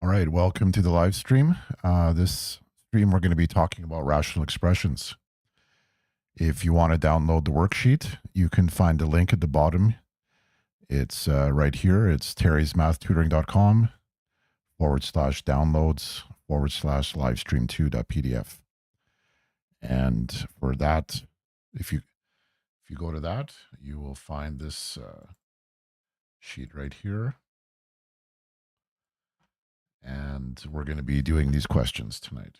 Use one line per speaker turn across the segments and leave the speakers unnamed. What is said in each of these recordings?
All right, welcome to the live stream. This stream, we're going to be talking about rational expressions. If you want to download the worksheet, you can find the link at the bottom. It's right here. It's terrysmathtutoring.com/downloads/livestream2.pdf. And for that, if you go to that, you will find this sheet right here. And we're going to be doing these questions tonight.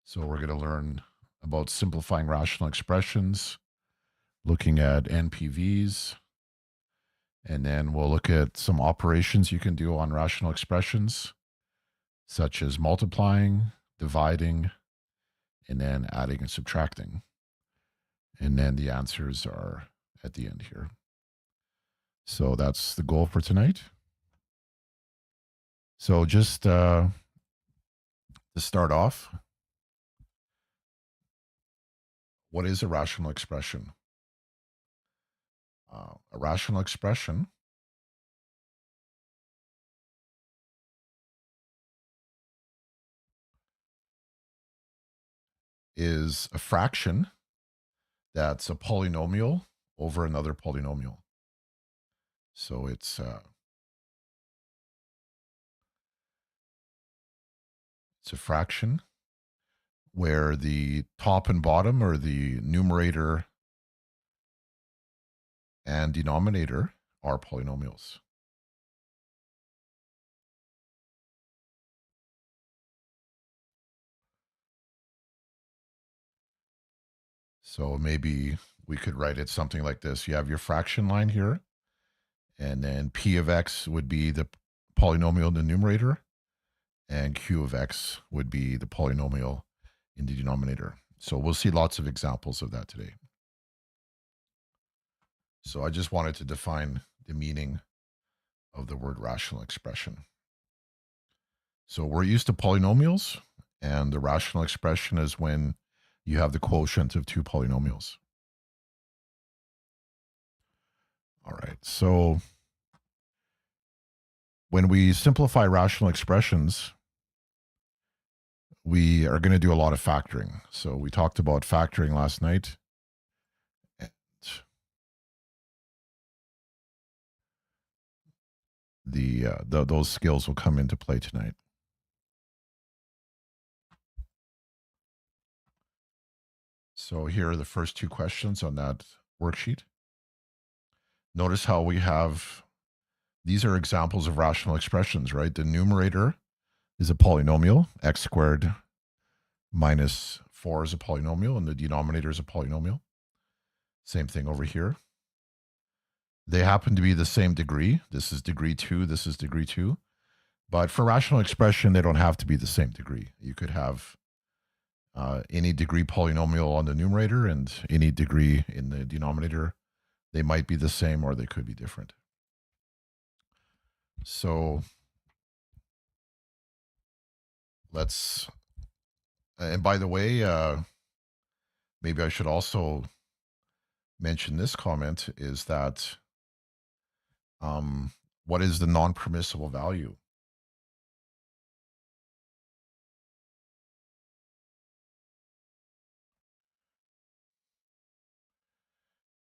So we're going to learn about simplifying rational expressions, looking at NPVs, and then we'll look at some operations you can do on rational expressions, such as multiplying, dividing, and then adding and subtracting. And then the answers are at the end here. So that's the goal for tonight. So just to start off, what is a rational expression? A rational expression is a fraction that's a polynomial over another polynomial. So it's a fraction where the top and bottom, or the numerator and denominator, are polynomials. So maybe we could write it something like this. You have your fraction line here, and then p of x would be the polynomial in the numerator, and q of x would be the polynomial in the denominator. So we'll see lots of examples of that today. So I just wanted to define the meaning of the word rational expression. So we're used to polynomials, and the rational expression is when you have the quotient of two polynomials. All right, so when we simplify rational expressions, we are going to do a lot of factoring. So we talked about factoring last night. And those skills will come into play tonight. So here are the first two questions on that worksheet. Notice how we have, these are examples of rational expressions, right? The numerator is a polynomial, x squared minus 4 is a polynomial, and the denominator is a polynomial. Same thing over here. They happen to be the same degree. This is degree 2, this is degree 2. But for rational expression, they don't have to be the same degree. You could have any degree polynomial on the numerator and any degree in the denominator. They might be the same or they could be different. So let's, and by the way, maybe I should also mention this comment is that what is the non-permissible value?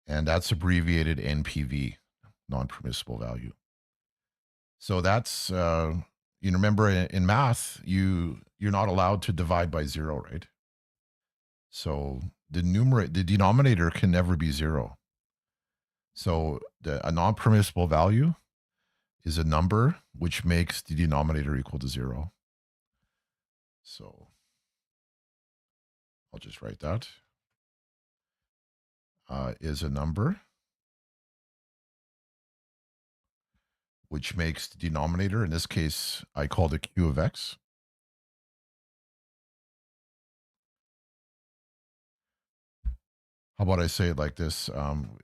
And that's abbreviated NPV, non-permissible value. So that's, you remember in math, you're not allowed to divide by 0, right? So the denominator can never be 0. So a non-permissible value is a number which makes the denominator equal to 0. So I'll just write that. Is a number which makes the denominator, in this case, I called it q of x. How about I say it like this?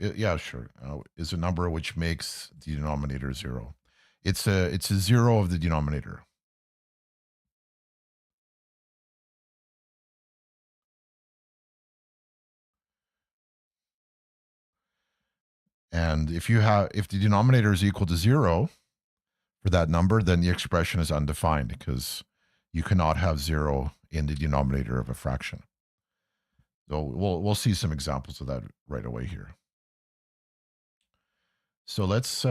Yeah, sure. Is a number which makes the denominator 0. It's a 0 of the denominator. And if the denominator is equal to 0, for that number, then the expression is undefined because you cannot have 0 in the denominator of a fraction. So we'll see some examples of that right away here. So let's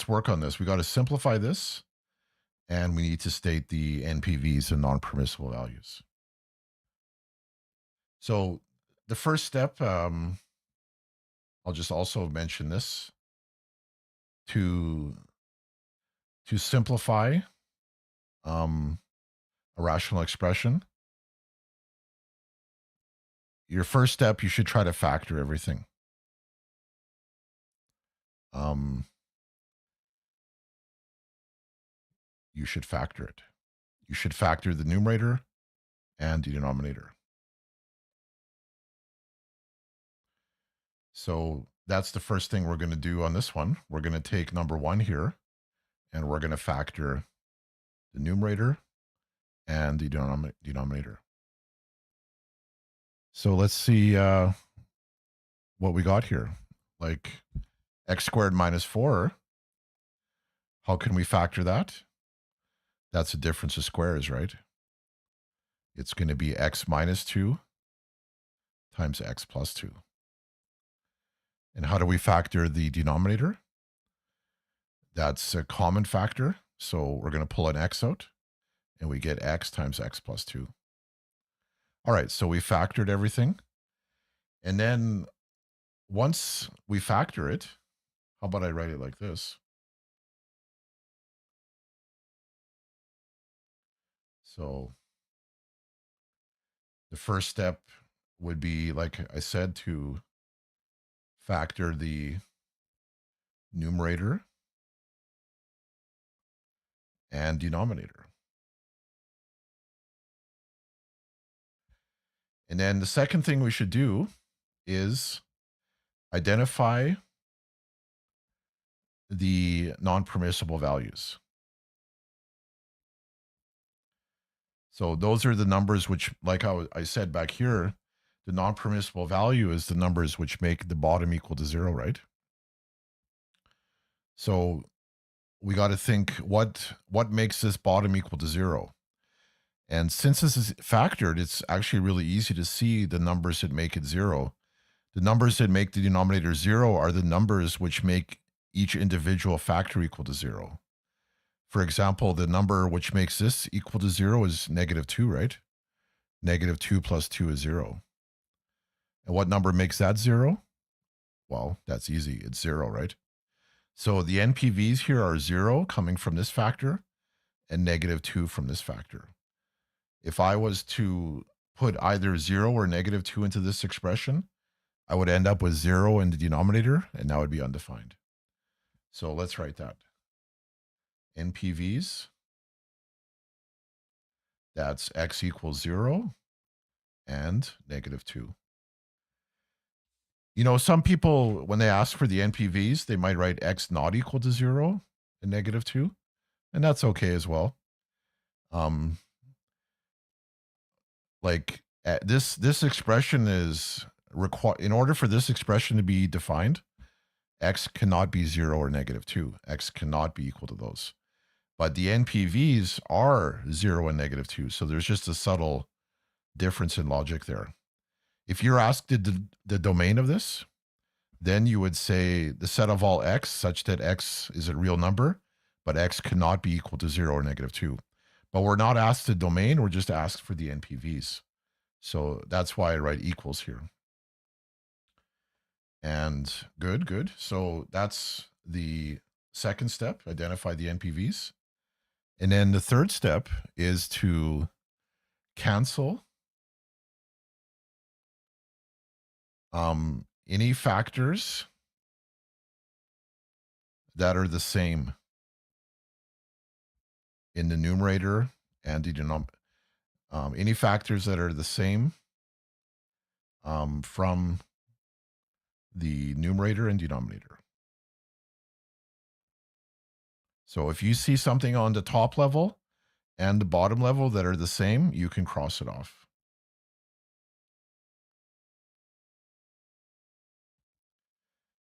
work on this. We got to simplify this, and we need to state the NPVs and non-permissible values. So the first step, I'll just also mention this to simplify a rational expression. Your first step, you should try to factor everything. You should factor it. You should factor the numerator and the denominator. So that's the first thing we're going to do on this one. We're going to take number 1 here, and we're going to factor the numerator and the denominator. So let's see what we got here. Like x squared minus 4. How can we factor that? That's a difference of squares, right? It's going to be x minus 2 times x plus 2. And how do we factor the denominator? That's a common factor. So we're going to pull an x out, and we get x times x plus 2. All right, so we factored everything. And then once we factor it, how about I write it like this? So the first step would be, like I said, to factor the numerator and denominator. And then the second thing we should do is identify the non-permissible values. So those are the numbers which, like how I said back here, the non-permissible value is the numbers which make the bottom equal to 0, right? So we got to think what makes this bottom equal to 0. And since this is factored, it's actually really easy to see the numbers that make it 0. The numbers that make the denominator 0 are the numbers which make each individual factor equal to 0. For example, the number which makes this equal to 0 is -2, right? -2 plus 2 is 0. And what number makes that 0? Well, that's easy. It's 0, right? So the NPVs here are 0 coming from this factor and -2 from this factor. If I was to put either 0 or -2 into this expression, I would end up with 0 in the denominator, and that would be undefined. So let's write that. NPVs, that's x equals 0 and -2. You know, some people, when they ask for the NPVs, they might write x not equal to 0 and -2, and that's okay as well. This expression is required. In order for this expression to be defined, x cannot be 0 or -2. X cannot be equal to those. But the NPVs are 0 and -2. So there's just a subtle difference in logic there. If you're asked the domain of this, then you would say the set of all x such that x is a real number, but x cannot be equal to 0 or -2. But we're not asked the domain, we're just asked for the NPVs. So that's why I write equals here. And good. So that's the second step, identify the NPVs. And then the third step is to cancel any factors that are the same in the numerator and the denominator. Any factors that are the same from the numerator and denominator. So if you see something on the top level and the bottom level that are the same, you can cross it off.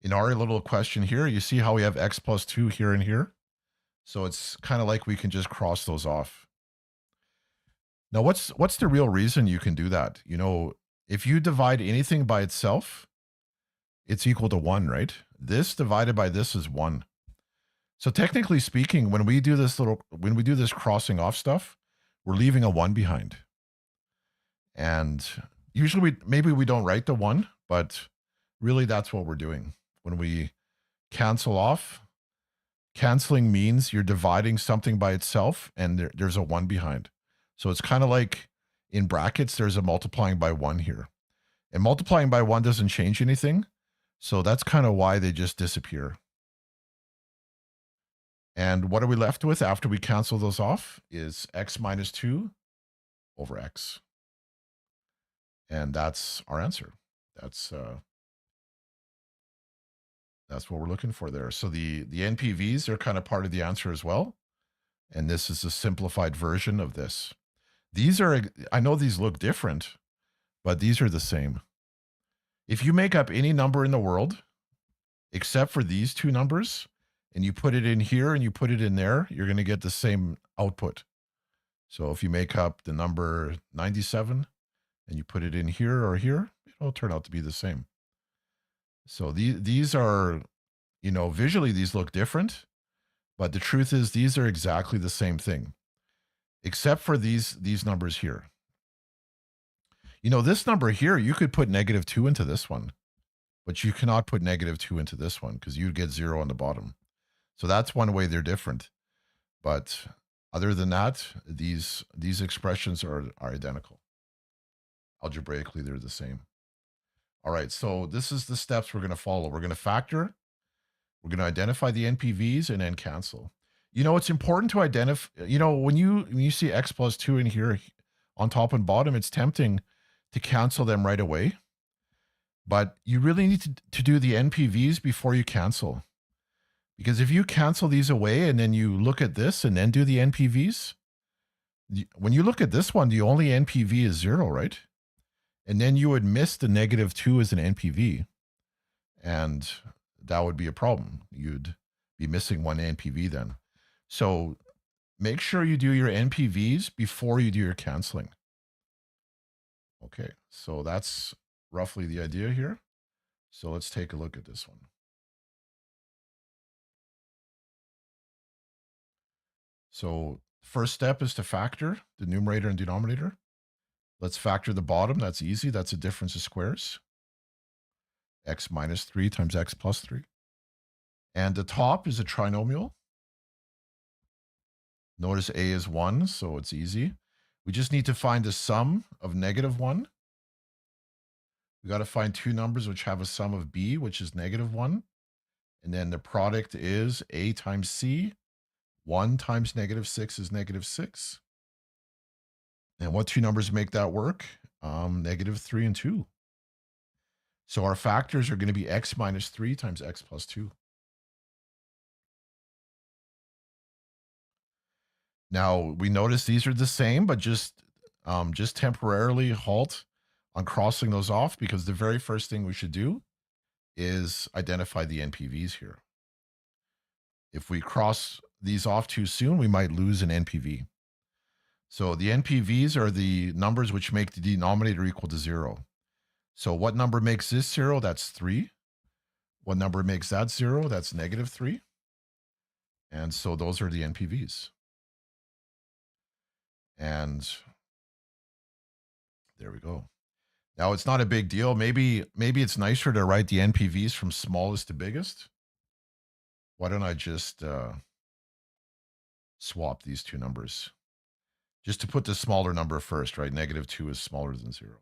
In our little question here, you see how we have x plus 2 here and here? So it's kind of like we can just cross those off. Now, what's the real reason you can do that? You know, if you divide anything by itself, it's equal to 1, right? This divided by this is 1. So technically speaking, when we do this crossing off stuff, we're leaving a 1 behind. And usually maybe we don't write the 1, but really that's what we're doing. When we cancel off, canceling means you're dividing something by itself and there's a 1 behind. So it's kind of like in brackets, there's a multiplying by 1 here. And multiplying by 1 doesn't change anything. So that's kind of why they just disappear. And what are we left with after we cancel those off is x minus 2 over x. And that's our answer. That's what we're looking for there. So the NPVs are kind of part of the answer as well. And this is a simplified version of this. These are, I know these look different, but these are the same. If you make up any number in the world, except for these two numbers, and you put it in here and you put it in there, you're going to get the same output. So if you make up the number 97 and you put it in here or here, it'll turn out to be the same. So these are, you know, visually these look different, but the truth is these are exactly the same thing, except for these numbers here. You know, this number here, you could put -2 into this one, but you cannot put -2 into this one because you'd get 0 on the bottom. So that's one way they're different. But other than that, these expressions are identical. Algebraically, they're the same. All right, so this is the steps we're going to follow. We're going to factor, we're going to identify the NPVs, and then cancel. You know, it's important to identify, you know, when you see x plus 2 in here on top and bottom, it's tempting to cancel them right away. But you really need to do the NPVs before you cancel. Because if you cancel these away and then you look at this and then do the NPVs, when you look at this one, the only NPV is 0, right? And then you would miss the -2 as an NPV. And that would be a problem. You'd be missing one NPV then. So make sure you do your NPVs before you do your canceling. Okay, so that's roughly the idea here. So let's take a look at this one. So first step is to factor the numerator and denominator. Let's factor the bottom. That's easy. That's a difference of squares. X minus 3 times x plus 3. And the top is a trinomial. Notice a is 1, so it's easy. We just need to find the sum of -1. We got to find two numbers which have a sum of b, which is -1. And then the product is a times c. 1 times -6 is -6. And what two numbers make that work? -3 and 2. So our factors are going to be x minus 3 times x plus 2. Now we notice these are the same, but just temporarily halt on crossing those off, because the very first thing we should do is identify the NPVs here. If we cross these off too soon, we might lose an NPV. So the NPVs are the numbers which make the denominator equal to 0. So what number makes this 0? That's 3. What number makes that 0? That's -3. And so those are the NPVs. And there we go. Now it's not a big deal. Maybe it's nicer to write the NPVs from smallest to biggest. Why don't I just swap these two numbers? Just to put the smaller number first, right? -2 is smaller than 0.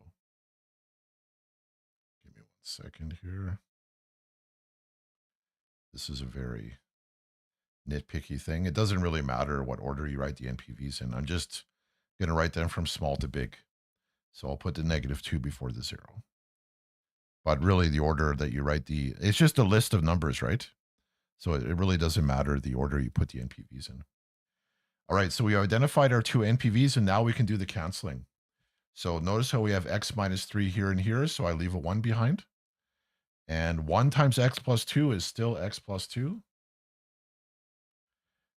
Give me 1 second here. This is a very nitpicky thing. It doesn't really matter what order you write the NPVs in. I'm just going to write them from small to big. So I'll put the -2 before the 0. But really the order that you write it's just a list of numbers, right? So it really doesn't matter the order you put the NPVs in. All right, so we identified our two NPVs, and now we can do the canceling. So notice how we have x minus 3 here and here, so I leave a 1 behind. And 1 times x plus 2 is still x plus 2.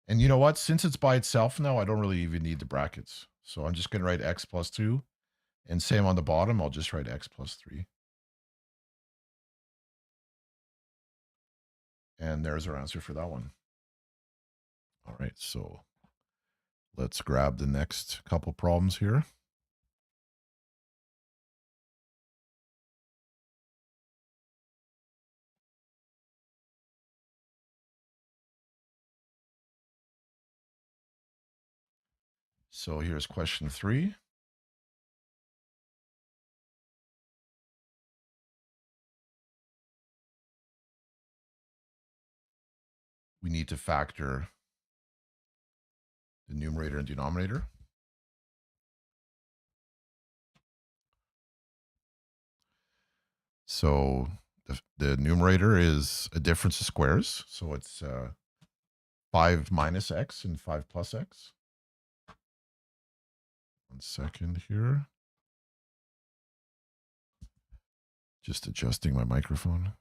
And you know what? Since it's by itself now, I don't really even need the brackets. So I'm just going to write x plus 2. And same on the bottom, I'll just write x plus 3. And there's our answer for that one. All right, so let's grab the next couple problems here. So here's question 3. We need to factor the numerator and denominator. So the numerator is a difference of squares. So it's 5 minus x and 5 plus x. 1 second here. Just adjusting my microphone.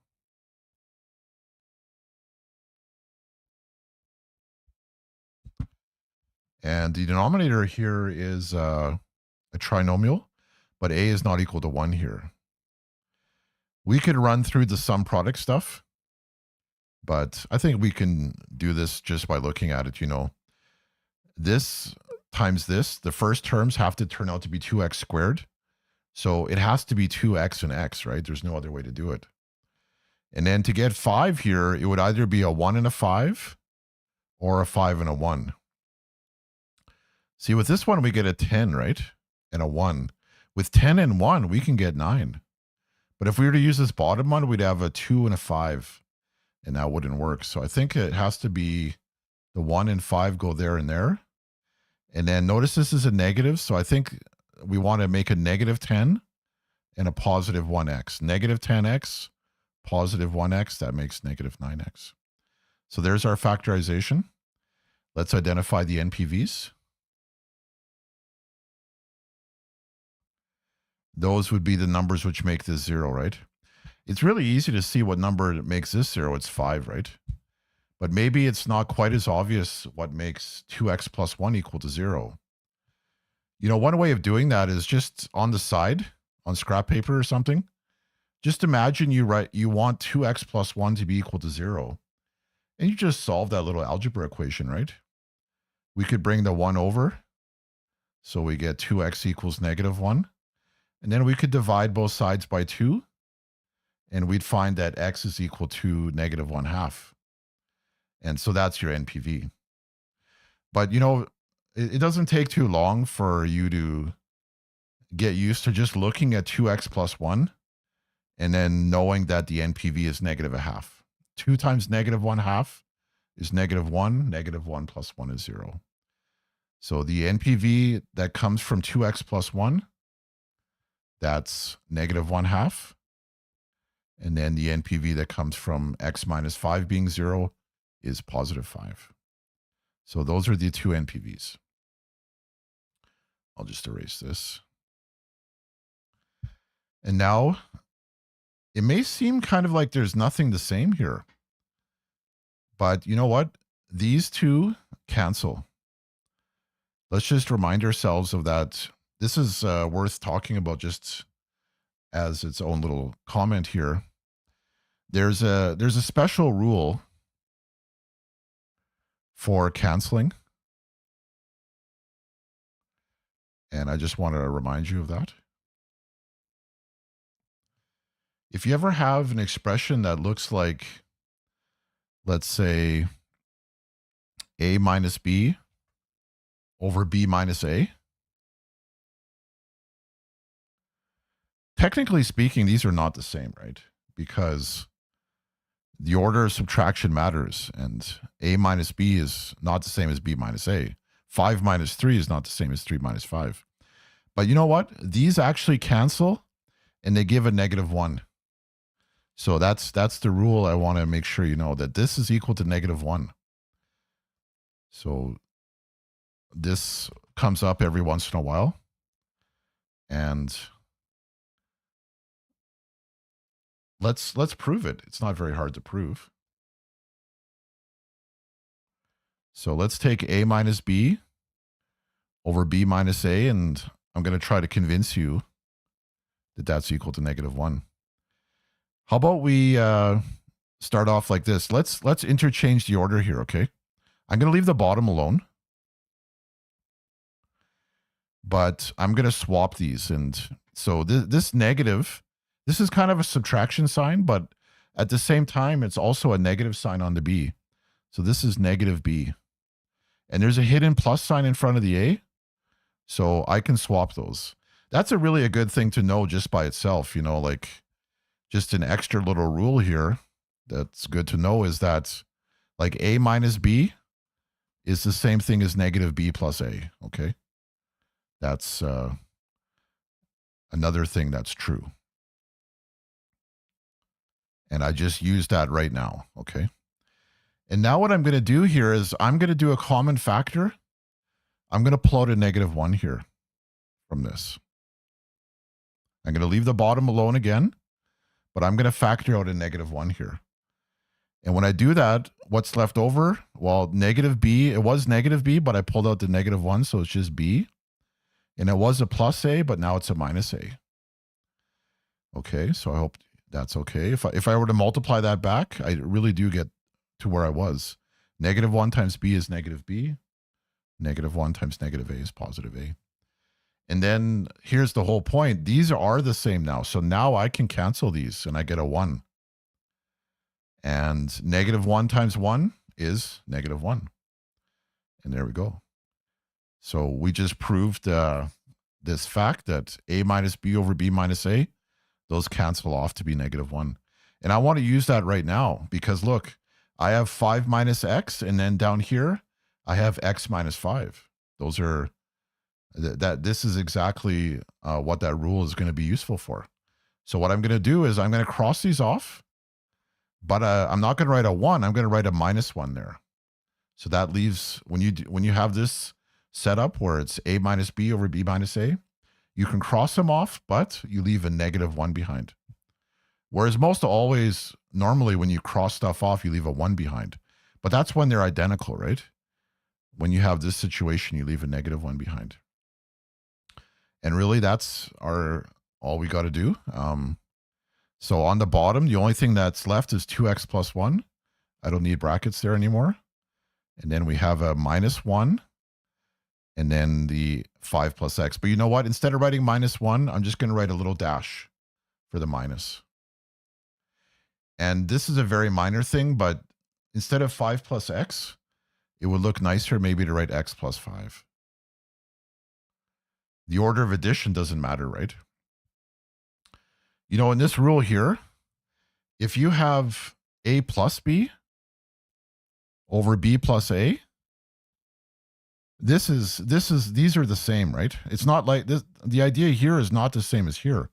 And the denominator here is a trinomial, but a is not equal to 1 here. We could run through the sum product stuff, but I think we can do this just by looking at it. You know, this times this, the first terms have to turn out to be 2x squared. So it has to be 2x and x, right? There's no other way to do it. And then to get 5 here, it would either be a 1 and a 5 or a 5 and a 1. See, with this one, we get a 10, right? And a 1. With 10 and 1, we can get 9. But if we were to use this bottom one, we'd have a 2 and a 5. And that wouldn't work. So I think it has to be the 1 and 5 go there and there. And then notice this is a negative. So I think we want to make a negative 10 and a positive 1x. Negative 10x, positive 1x, that makes negative 9x. So there's our factorization. Let's identify the NPVs. Those would be the numbers which make this 0, right? It's really easy to see what number makes this 0. It's 5, right? But maybe it's not quite as obvious what makes 2x plus 1 equal to 0. You know, one way of doing that is just on the side, on scrap paper or something. Just imagine you want 2x plus 1 to be equal to 0. And you just solve that little algebra equation, right? We could bring the 1 over. So we get 2x equals negative 1. And then we could divide both sides by 2. And we'd find that x is equal to negative 1/2. And so that's your NPV. But, you know, it doesn't take too long for you to get used to just looking at 2x plus 1 and then knowing that the NPV is negative 1/2. 2 times negative 1/2 is negative 1. Negative 1 plus 1 is 0. So the NPV that comes from 2x plus 1, that's negative 1/2. And then the NPV that comes from x minus 5 being 0 is positive 5. So those are the two NPVs. I'll just erase this. And now it may seem kind of like there's nothing the same here. But you know what? These two cancel. Let's just remind ourselves of that. This is worth talking about just as its own little comment here. There's a special rule for canceling. And I just want to remind you of that. If you ever have an expression that looks like, let's say, a minus b over b minus a, technically speaking, these are not the same, right? Because the order of subtraction matters, and a minus b is not the same as b minus a. 5 minus 3 is not the same as 3 minus 5. But you know what? These actually cancel, and they give a negative 1. So that's the rule I want to make sure you know, that this is equal to negative 1. So this comes up every once in a while. And let's prove it. It's not very hard to prove. So let's take a minus b over b minus a, and I'm going to try to convince you that that's equal to -1. How about we start off like this? Let's interchange the order here, okay? I'm going to leave the bottom alone, but I'm going to swap these. And so this negative, this is kind of a subtraction sign, but at the same time, it's also a negative sign on the b. So this is -b. And there's a hidden plus sign in front of the a. So I can swap those. That's really a good thing to know just by itself, you know, like just an extra little rule here that's good to know is that like a minus b is the same thing as -b plus a, okay? That's another thing that's true. And I just used that right now, okay? And now what I'm going to do here is I'm going to do a common factor. I'm going to pull out a -1 here from this. I'm going to leave the bottom alone again, but I'm going to factor out a -1 here. And when I do that, what's left over? Well, -b, it was -b, but I pulled out the -1, so it's just b. And it was a plus a, but now it's a minus a. Okay, so I hope that's okay. If I were to multiply that back, I really do get to where I was. -1 times b is -b. -1 times -a is positive a. And then here's the whole point. These are the same now. So now I can cancel these and I get a 1. And -1 times 1 is -1. And there we go. So we just proved this fact that a minus b over b minus a, those cancel off to be -1. And I want to use that right now because look, I have 5 minus x, and then down here, I have x minus 5. Those are, this is exactly what that rule is going to be useful for. So what I'm going to do is I'm going to cross these off, but I'm not going to write a 1. I'm going to write a -1 there. So that leaves, when you have this set up where it's a minus b over b minus a, you can cross them off, but you leave a -1 behind. Whereas most always, normally when you cross stuff off, you leave a 1 behind. But that's when they're identical, right? When you have this situation, you leave a -1 behind. And really, that's all we got to do. So on the bottom, the only thing that's left is 2x plus 1. I don't need brackets there anymore. And then we have a -1. And then the 5 plus x. But you know what? Instead of writing -1, I'm just going to write a little dash for the minus. And this is a very minor thing, but instead of 5 plus x, it would look nicer maybe to write x plus 5. The order of addition doesn't matter, right? You know, in this rule here, if you have a plus b over b plus a, these are the same, right? It's not like this. The idea here is not the same as here.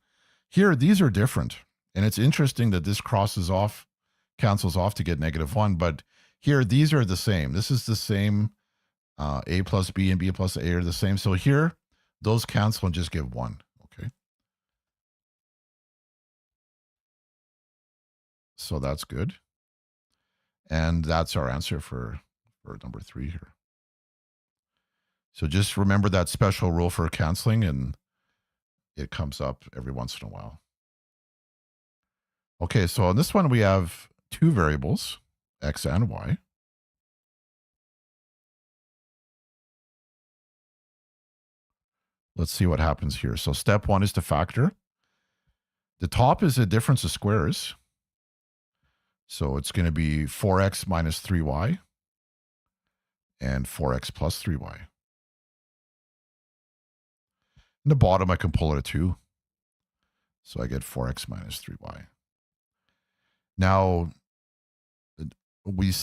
Here, these are different. And it's interesting that this cancels off to get -1, but here, these are the same. This is the same. A plus b and b plus a are the same. So here, those cancel and just give 1, okay? So that's good. And that's our answer for number 3 here. So just remember that special rule for canceling, and it comes up every once in a while. Okay, so on this one, we have 2 variables, x and y. Let's see what happens here. So step 1 is to factor. The top is a difference of squares. So it's going to be 4x minus 3y and 4x plus 3y. In the bottom, I can pull it a 2. So I get 4x minus 3y. Now,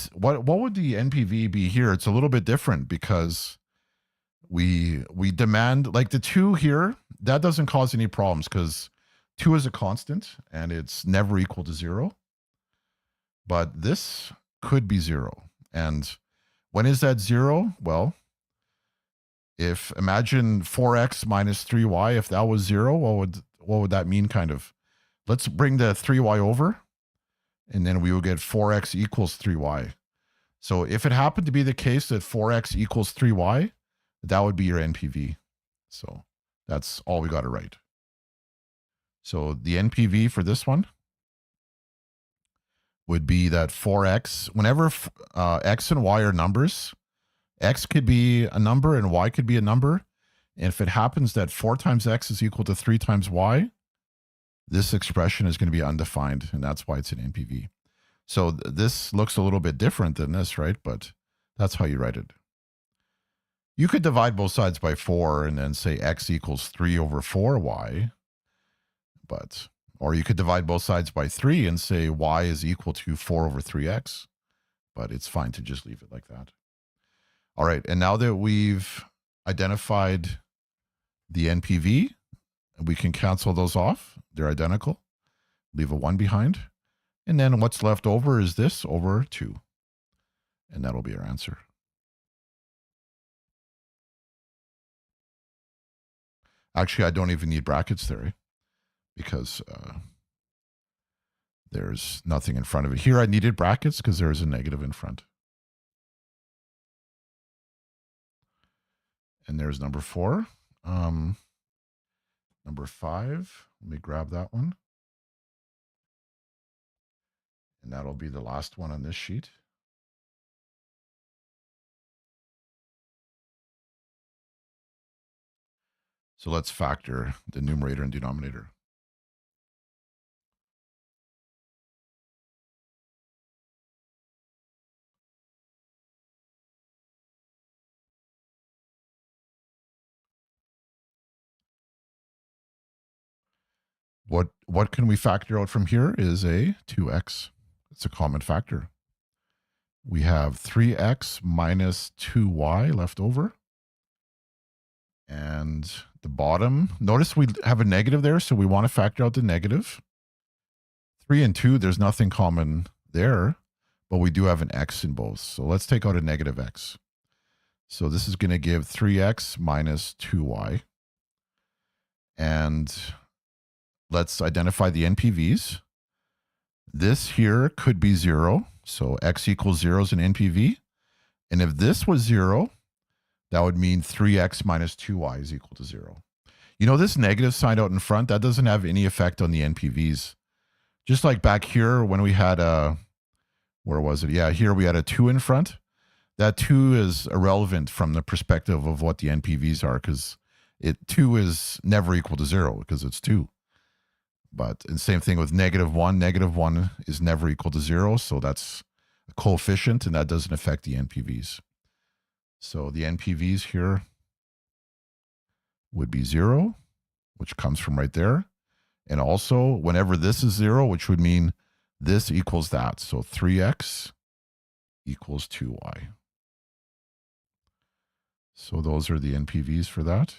what would the NPV be here? It's a little bit different because we demand, like the 2 here, that doesn't cause any problems because 2 is a constant and it's never equal to 0. But this could be 0. And when is that 0? Well, imagine 4x minus 3y, if that was 0, what would that mean kind of? Let's bring the 3y over, and then we will get 4x equals 3y. So if it happened to be the case that 4x equals 3y, that would be your NPV. So that's all we got to write. So the NPV for this one would be that 4x, whenever x and y are numbers, x could be a number and y could be a number. And if it happens that 4 times x is equal to 3 times y, this expression is going to be undefined, and that's why it's an NPV. So this looks a little bit different than this, right? But that's how you write it. You could divide both sides by 4 and then say x equals 3 over 4y. Or you could divide both sides by 3 and say y is equal to 4 over 3x. But it's fine to just leave it like that. All right, and now that we've identified the NPV, we can cancel those off. They're identical. Leave a 1 behind. And then what's left over is this over 2. And that'll be our answer. Actually, I don't even need brackets there, because there's nothing in front of it. Here I needed brackets because there is a negative in front. And there's number 4. Number 5, let me grab that one. And that'll be the last one on this sheet. So let's factor the numerator and denominator. What can we factor out from here is a 2x. It's a common factor. We have 3x minus 2y left over. And the bottom, notice we have a negative there, so we want to factor out the negative. 3 and 2, there's nothing common there, but we do have an x in both. So let's take out a negative x. So this is going to give 3x minus 2y. And let's identify the NPVs. This here could be 0. So x equals 0 is an NPV. And if this was 0, that would mean 3x minus 2y is equal to 0. You know, this negative sign out in front, that doesn't have any effect on the NPVs. Just like back here when we had a, where was it? Yeah, here we had a 2 in front. That 2 is irrelevant from the perspective of what the NPVs are, because 2 is never equal to 0 because it's 2. But and same thing with negative 1. Negative 1 is never equal to 0, so that's a coefficient, and that doesn't affect the NPVs. So the NPVs here would be 0, which comes from right there. And also, whenever this is 0, which would mean this equals that. So 3x equals 2y. So those are the NPVs for that.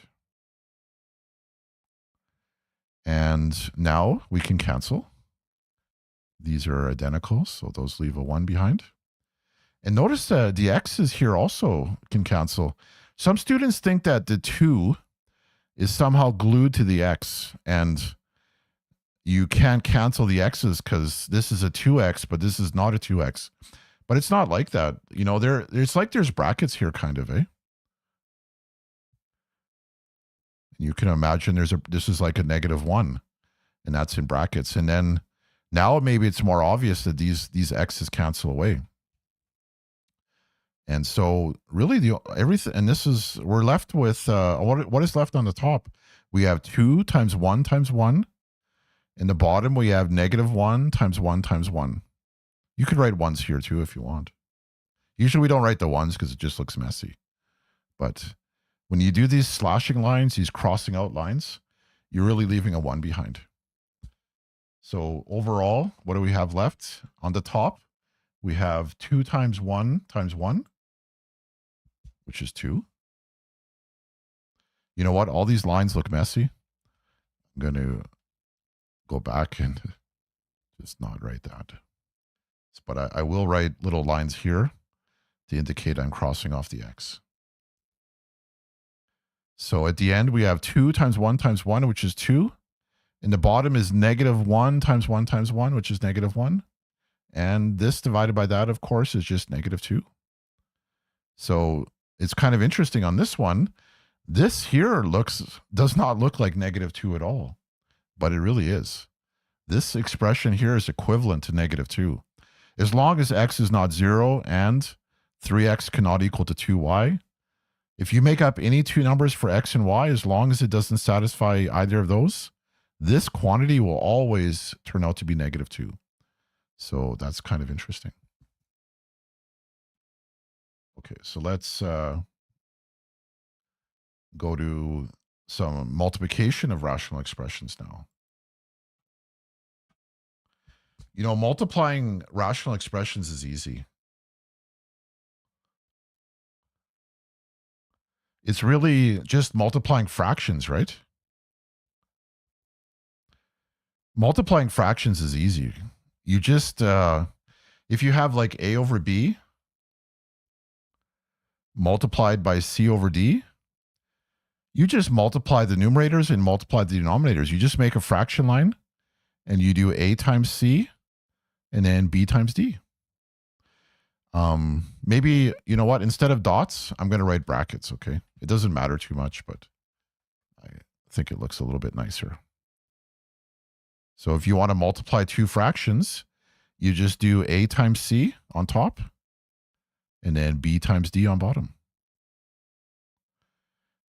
And now we can cancel. These are identical, so those leave a 1 behind. And notice that the x's here also can cancel. Some students think that the 2 is somehow glued to the x, and you can't cancel the x's because this is a 2x, but this is not a 2x. But it's not like that. You know, it's like there's brackets here kind of, eh? You can imagine this is like a negative 1, and that's in brackets. And then now maybe it's more obvious that these x's cancel away. And so really everything, and this is, we're left with, what is left on the top? We have 2 times 1 times 1. In the bottom, we have negative 1 times 1 times 1. You could write 1s here too if you want. Usually we don't write the 1s because it just looks messy. But when you do these slashing lines, these crossing out lines, you're really leaving a 1 behind. So overall, what do we have left? On the top, we have 2 times 1 times 1, which is 2. You know what? All these lines look messy. I'm going to go back and just not write that. But I will write little lines here to indicate I'm crossing off the x. So at the end, we have 2 times 1 times 1, which is 2. And the bottom is negative 1 times 1 times 1, which is negative 1. And this divided by that, of course, is just negative 2. So it's kind of interesting on this one. This here does not look like negative 2 at all, but it really is. This expression here is equivalent to negative 2. As long as x is not 0 and 3x cannot equal to 2y, if you make up any two numbers for x and y, as long as it doesn't satisfy either of those, this quantity will always turn out to be negative 2. So that's kind of interesting. Okay, so let's go to some multiplication of rational expressions now. You know, multiplying rational expressions is easy. It's really just multiplying fractions, right? Multiplying fractions is easy. You just, if you have like a over b multiplied by c over d, you just multiply the numerators and multiply the denominators. You just make a fraction line and you do a times c and then b times d. Maybe, you know what, instead of dots, I'm going to write brackets, okay? It doesn't matter too much, but I think it looks a little bit nicer. So if you want to multiply two fractions, you just do a times c on top and then b times d on bottom.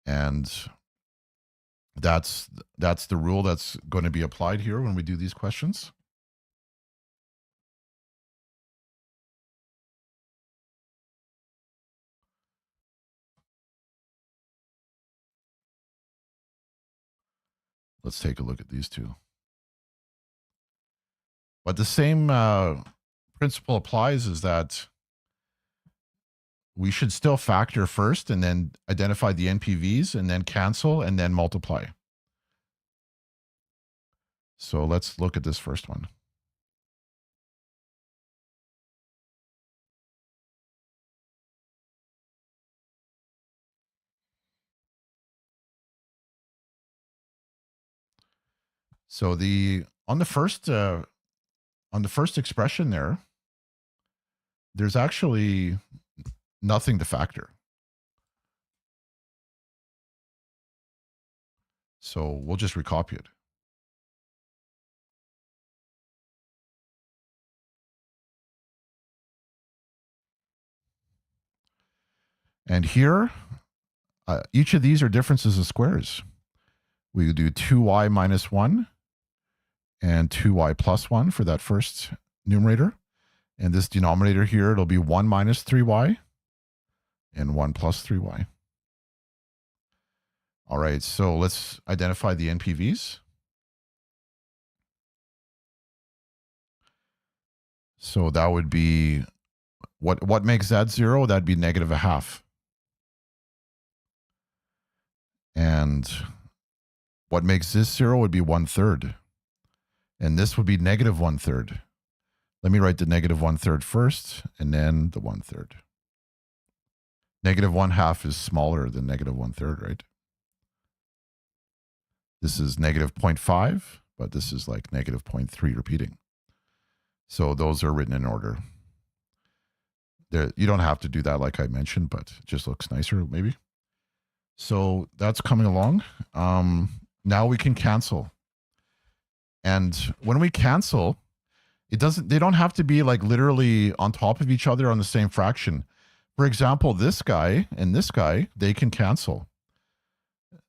And that's the rule that's going to be applied here when we do these questions. Let's take a look at these two. But the same principle applies, is that we should still factor first and then identify the NPVs and then cancel and then multiply. So let's look at this first one. So on the first expression there's actually nothing to factor. So we'll just recopy it. And here, each of these are differences of squares. We do 2y minus 1 and 2y plus 1 for that first numerator. And this denominator here, it'll be 1 minus 3y and 1 plus 3y. All right, so let's identify the NPVs. So that would be, what makes that 0? That'd be negative a half. And what makes this 0 would be 1/3. And this would be negative 1/3. Let me write the negative 1/3 first, and then the 1/3. Negative 1/2 is smaller than negative 1/3, right? This is negative 0.5, but this is like negative 0.3 repeating. So those are written in order. You don't have to do that like I mentioned, but it just looks nicer maybe. So that's coming along. Now we can cancel. And when we cancel, they don't have to be like literally on top of each other on the same fraction. For example, this guy and this guy, they can cancel.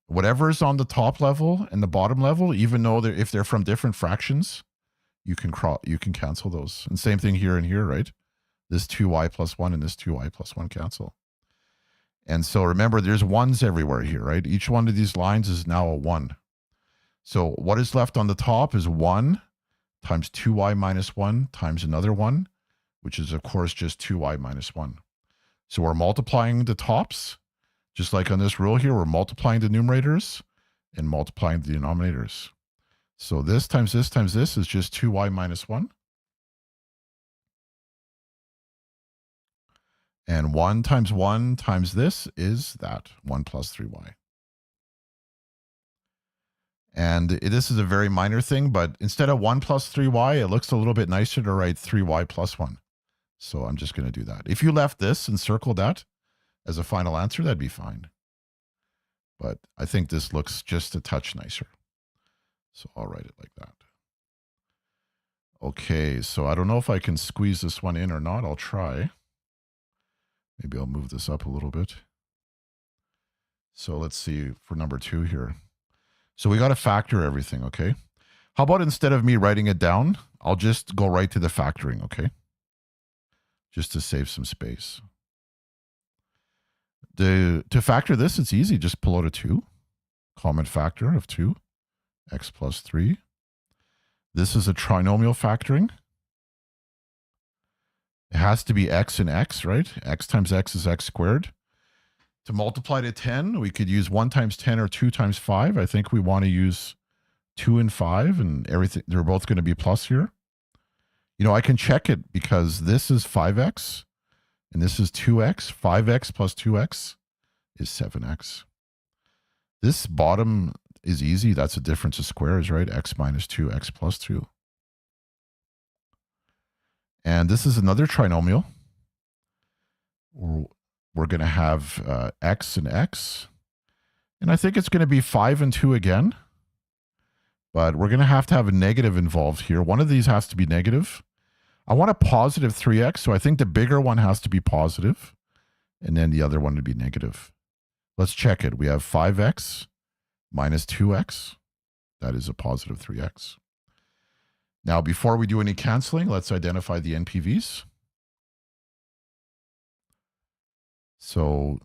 Whatever is on the top level and the bottom level, even though if they're from different fractions, you can cancel those. And same thing here and here, right? This 2y plus 1 and this 2y plus 1 cancel. And so remember, there's ones everywhere here, right? Each one of these lines is now a 1. So what is left on the top is 1 times 2y minus 1 times another 1, which is, of course, just 2y minus 1. So we're multiplying the tops, just like on this rule here, we're multiplying the numerators and multiplying the denominators. So this times this times this is just 2y minus 1. And 1 times this is that, 1 plus 3y. And this is a very minor thing, but instead of 1 plus 3y, it looks a little bit nicer to write 3y plus 1. So I'm just going to do that. If you left this and circled that as a final answer, that'd be fine. But I think this looks just a touch nicer. So I'll write it like that. Okay, so I don't know if I can squeeze this one in or not. I'll try. Maybe I'll move this up a little bit. So let's see for number 2 here. So we got to factor everything, okay? How about instead of me writing it down, I'll just go right to the factoring, okay? Just to save some space. To factor this, it's easy. Just pull out a 2. Common factor of 2. X plus 3. This is a trinomial factoring. It has to be x and x, right? X times x is x squared. To multiply to 10, we could use 1 times 10 or 2 times 5. I think we want to use 2 and 5, and everything. They're both going to be plus here. You know, I can check it because this is 5x, and this is 2x. 5x plus 2x is 7x. This bottom is easy. That's a difference of squares, right? X minus 2, x plus 2. And this is another trinomial. We're going to have x and x. And I think it's going to be 5 and 2 again. But we're going to have a negative involved here. One of these has to be negative. I want a positive 3x, so I think the bigger one has to be positive, and then the other one would be negative. Let's check it. We have 5x minus 2x. That is a positive 3x. Now, before we do any canceling, let's identify the NPVs. So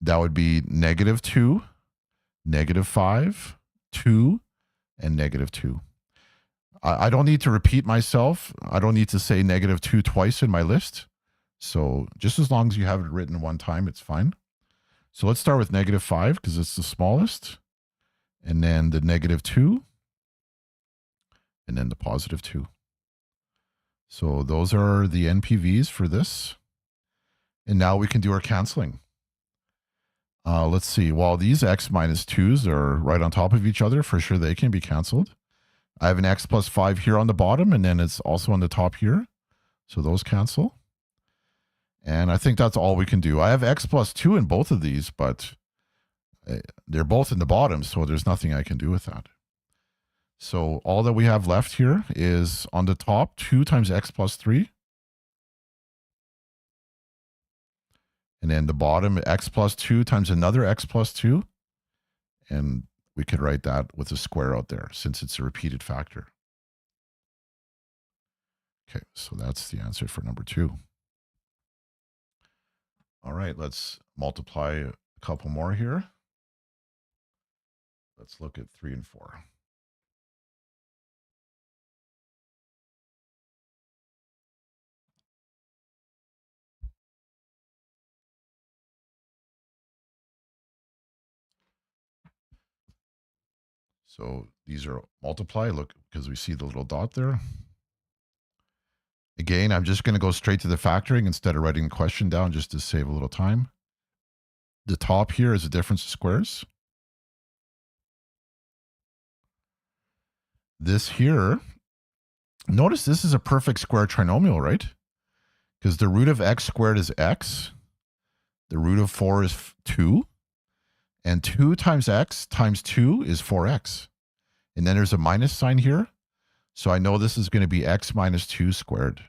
that would be negative 2, negative 5, 2, and negative 2. I don't need to repeat myself. I don't need to say negative 2 twice in my list. So just as long as you have it written one time, it's fine. So let's start with negative 5 because it's the smallest. And then the negative 2. And then the positive 2. So those are the NPVs for this. And now we can do our canceling. Let's see. Well, these x minus 2s are right on top of each other. For sure, they can be canceled. I have an x plus 5 here on the bottom, and then it's also on the top here. So those cancel. And I think that's all we can do. I have x plus 2 in both of these, but they're both in the bottom, so there's nothing I can do with that. So all that we have left here is on the top, 2 times x plus 3. And then the bottom, x plus 2 times another x plus 2. And we could write that with a square out there since it's a repeated factor. Okay, so that's the answer for number 2. All right, let's multiply a couple more here. Let's look at 3 and 4. So these are multiply, look, because we see the little dot there. Again, I'm just going to go straight to the factoring instead of writing the question down just to save a little time. The top here is a difference of squares. This here, notice this is a perfect square trinomial, right? Because the root of x squared is x. The root of 4 is 2. And 2 times x times 2 is 4x. And then there's a minus sign here. So I know this is going to be x minus 2 squared.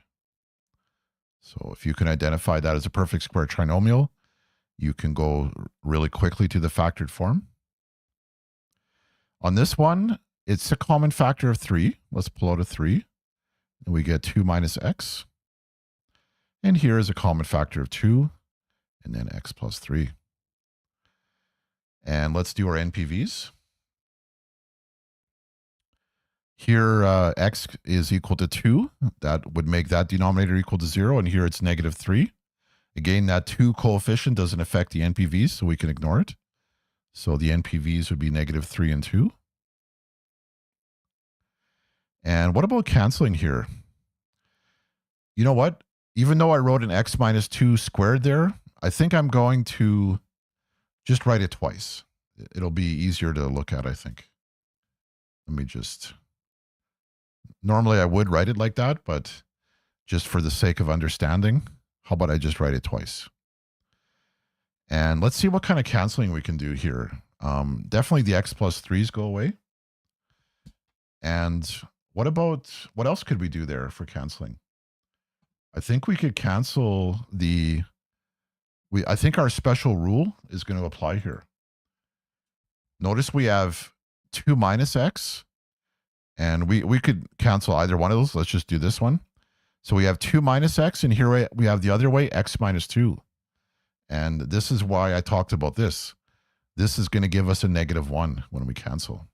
So if you can identify that as a perfect square trinomial, you can go really quickly to the factored form. On this one, it's a common factor of 3. Let's pull out a 3. And we get 2 minus x. And here is a common factor of 2. And then x plus 3. And let's do our NPVs. Here, x is equal to 2. That would make that denominator equal to 0. And here it's negative 3. Again, that 2 coefficient doesn't affect the NPVs, so we can ignore it. So the NPVs would be negative 3 and 2. And what about canceling here? You know what? Even though I wrote an x minus 2 squared there, I think I'm going to just write it twice. It'll be easier to look at, I think. let me just, normally I would write it like that, but just for the sake of understanding, how about I just write it twice? And let's see what kind of canceling we can do here. Definitely the x plus 3's go away. And what else could we do there for canceling? I think we could cancel I think our special rule is going to apply here. Notice we have 2 minus x, and we could cancel either one of those. Let's just do this one. So we have 2 minus x, and here we have the other way, x minus 2. And this is why I talked about this. This is going to give us a -1 when we cancel.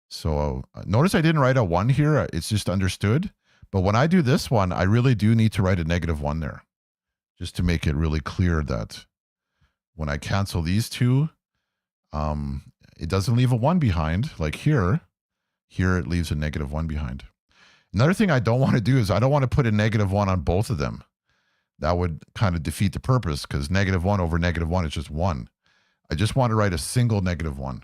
So notice I didn't write a 1 here. It's just understood. But when I do this one, I really do need to write a -1 there, just to make it really clear that when I cancel these two, it doesn't leave a 1 behind. Like here it leaves a -1 behind. Another thing I don't want to do is I don't want to put a -1 on both of them. That would kind of defeat the purpose, because -1 over -1 is just 1. I just want to write a single -1.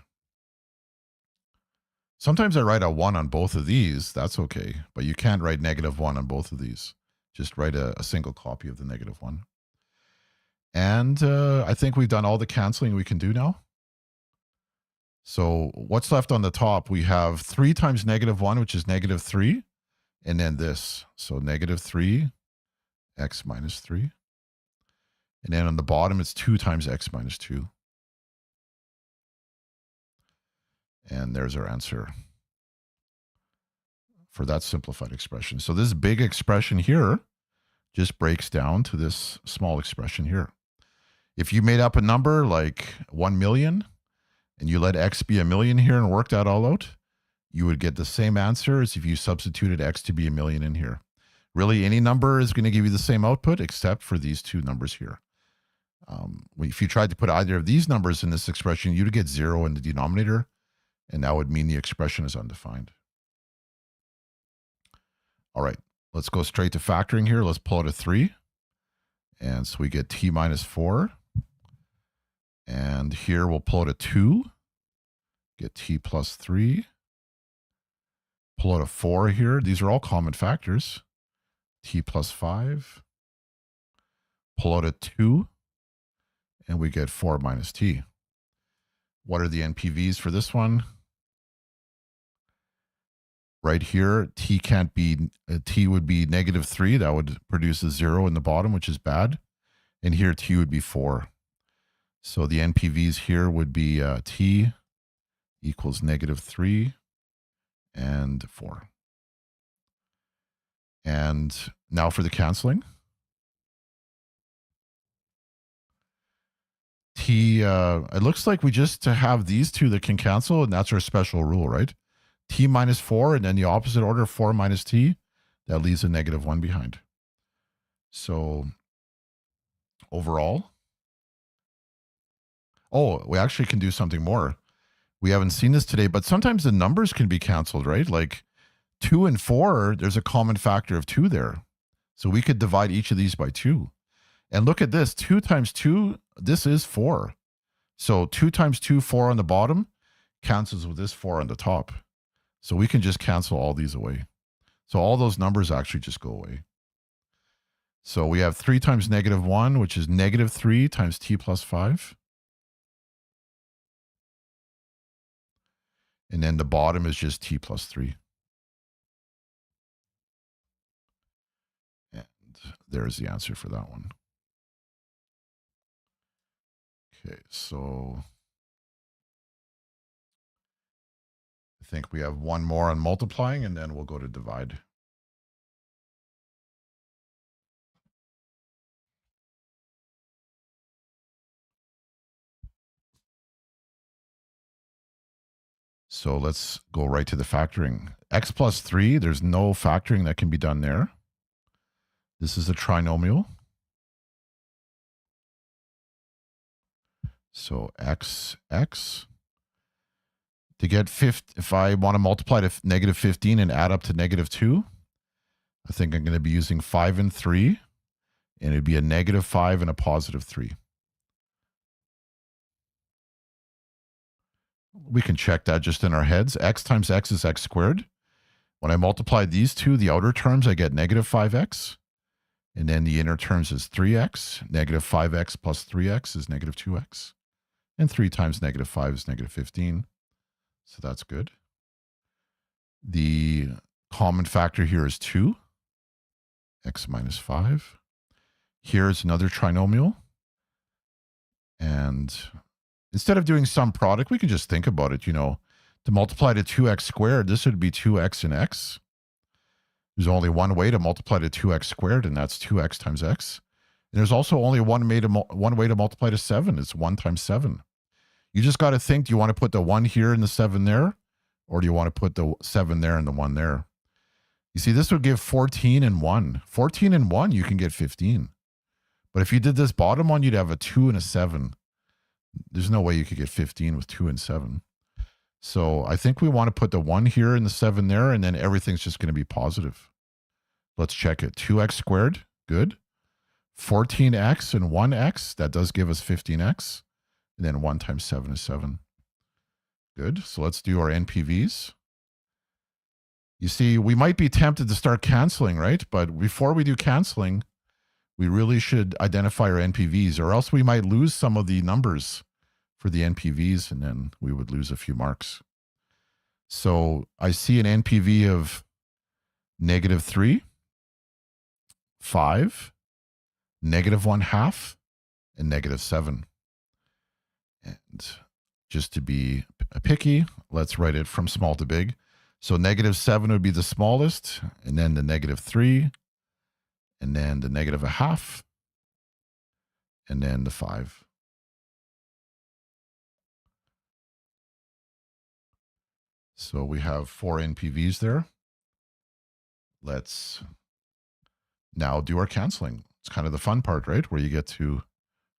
Sometimes I write a 1 on both of these. That's okay. But you can't write -1 on both of these. Just write a single copy of the -1. And I think we've done all the canceling we can do now. So what's left on the top? We have 3 times -1, which is -3. And then this. So -3, x minus 3. And then on the bottom, it's 2 times x minus 2. And there's our answer for that simplified expression. So this big expression here just breaks down to this small expression here. If you made up a number like 1 million and you let x be 1 million here and worked that all out, you would get the same answer as if you substituted x to be 1 million in here. Really, any number is going to give you the same output except for these two numbers here. If you tried to put either of these numbers in this expression, you'd get 0 in the denominator, and that would mean the expression is undefined. All right, let's go straight to factoring here. Let's pull out a 3. And so we get t minus 4. And here we'll pull out a 2. Get t plus 3. Pull out a 4 here. These are all common factors. T plus 5. Pull out a 2. And we get 4 minus t. What are the NPVs for this one? Right here, t can't be, t would be -3. That would produce a 0 in the bottom, which is bad. And here, t would be 4. So the NPVs here would be t equals -3 and 4. And now for the canceling. T, it looks like we just have these two that can cancel, and that's our special rule, right? T minus 4, and then the opposite order, 4 minus t, that leaves a -1 behind. So overall, we actually can do something more. We haven't seen this today, but sometimes the numbers can be canceled, right? Like 2 and 4, there's a common factor of 2 there. So we could divide each of these by 2. And look at this, 2 times 2, this is 4. So 2 times 2, 4 on the bottom, cancels with this 4 on the top. So we can just cancel all these away. So all those numbers actually just go away. So we have 3 times -1, which is -3 times t plus 5. And then the bottom is just t plus 3. And there's the answer for that one. Okay, so I think we have one more on multiplying, and then we'll go to divide. So let's go right to the factoring. X plus 3, there's no factoring that can be done there. This is a trinomial. So x. To get if I want to multiply to -15 and add up to -2, I think I'm going to be using 5 and 3, and it'd be a -5 and a +3. We can check that just in our heads. X times x is x squared. When I multiply these two, the outer terms, I get negative 5x. And then the inner terms is 3x. Negative 5x plus 3x is negative 2x. And 3 times negative 5 is negative 15. So that's good. The common factor here is 2. X minus 5. Here's another trinomial. And instead of doing sum product, we can just think about it, you know. To multiply to 2x squared, this would be 2x and x. There's only one way to multiply to 2x squared, and that's 2x times x. And there's also only one way to multiply to 7. It's 1 times 7. You just got to think, do you want to put the 1 here and the 7 there? Or do you want to put the 7 there and the 1 there? You see, this would give 14 and 1. 14 and 1, you can get 15. But if you did this bottom one, you'd have a 2 and a 7. There's no way you could get 15 with 2 and 7. So I think we want to put the 1 here and the 7 there, and then everything's just going to be positive. Let's check it. 2x squared, good. 14x and 1x, that does give us 15x. And then 1 times 7 is 7. Good. So let's do our NPVs. You see, we might be tempted to start canceling, right? But before we do canceling, we really should identify our NPVs, or else we might lose some of the numbers for the NPVs, and then we would lose a few marks. So I see an NPV of negative 3, 5, negative 1/2, and negative 7. And just to be picky, let's write it from small to big. So negative 7 would be the smallest, and then the negative 3, and then the negative 1/2, and then the 5. So we have 4 NPVs there. Let's now do our canceling. It's kind of the fun part, right? Where you get to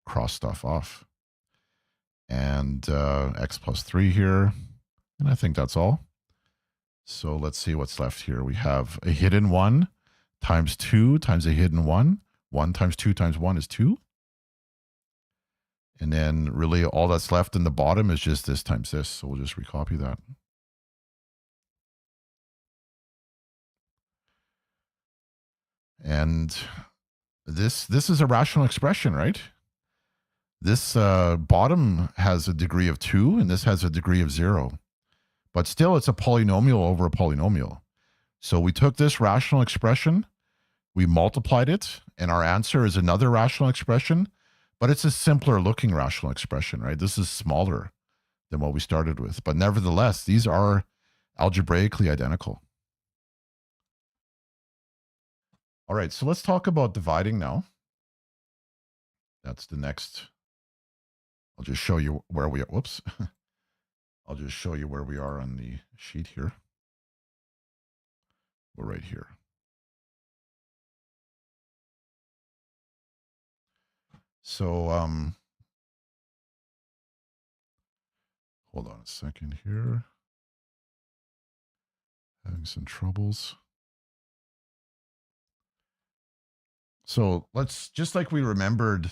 cross stuff off. And x plus 3 here. And I think that's all. So let's see what's left here. We have a hidden 1 times 2 times a hidden 1. 1 times 2 times 1 is 2. And then really all that's left in the bottom is just this times this. So we'll just recopy that. And this is a rational expression, right? This bottom has a degree of 2, and this has a degree of 0. But still, it's a polynomial over a polynomial. So we took this rational expression, we multiplied it, and our answer is another rational expression, but it's a simpler looking rational expression, right? This is smaller than what we started with. But nevertheless, these are algebraically identical. All right, so let's talk about dividing now. That's the next. I'll just show you where we are. Whoops. I'll just show you where we are on the sheet here. We're right here. So hold on a second here. Having some troubles. So let's, just like we remembered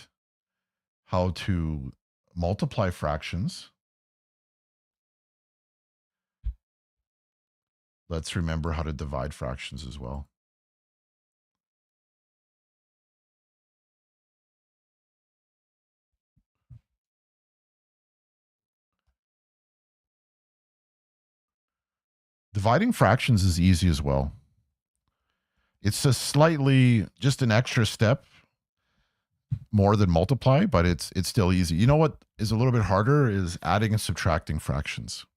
how to multiply fractions, let's remember how to divide fractions as well. Dividing fractions is easy as well. It's a slightly, just an extra step more than multiply, but it's still easy. You know what is a little bit harder is adding and subtracting fractions.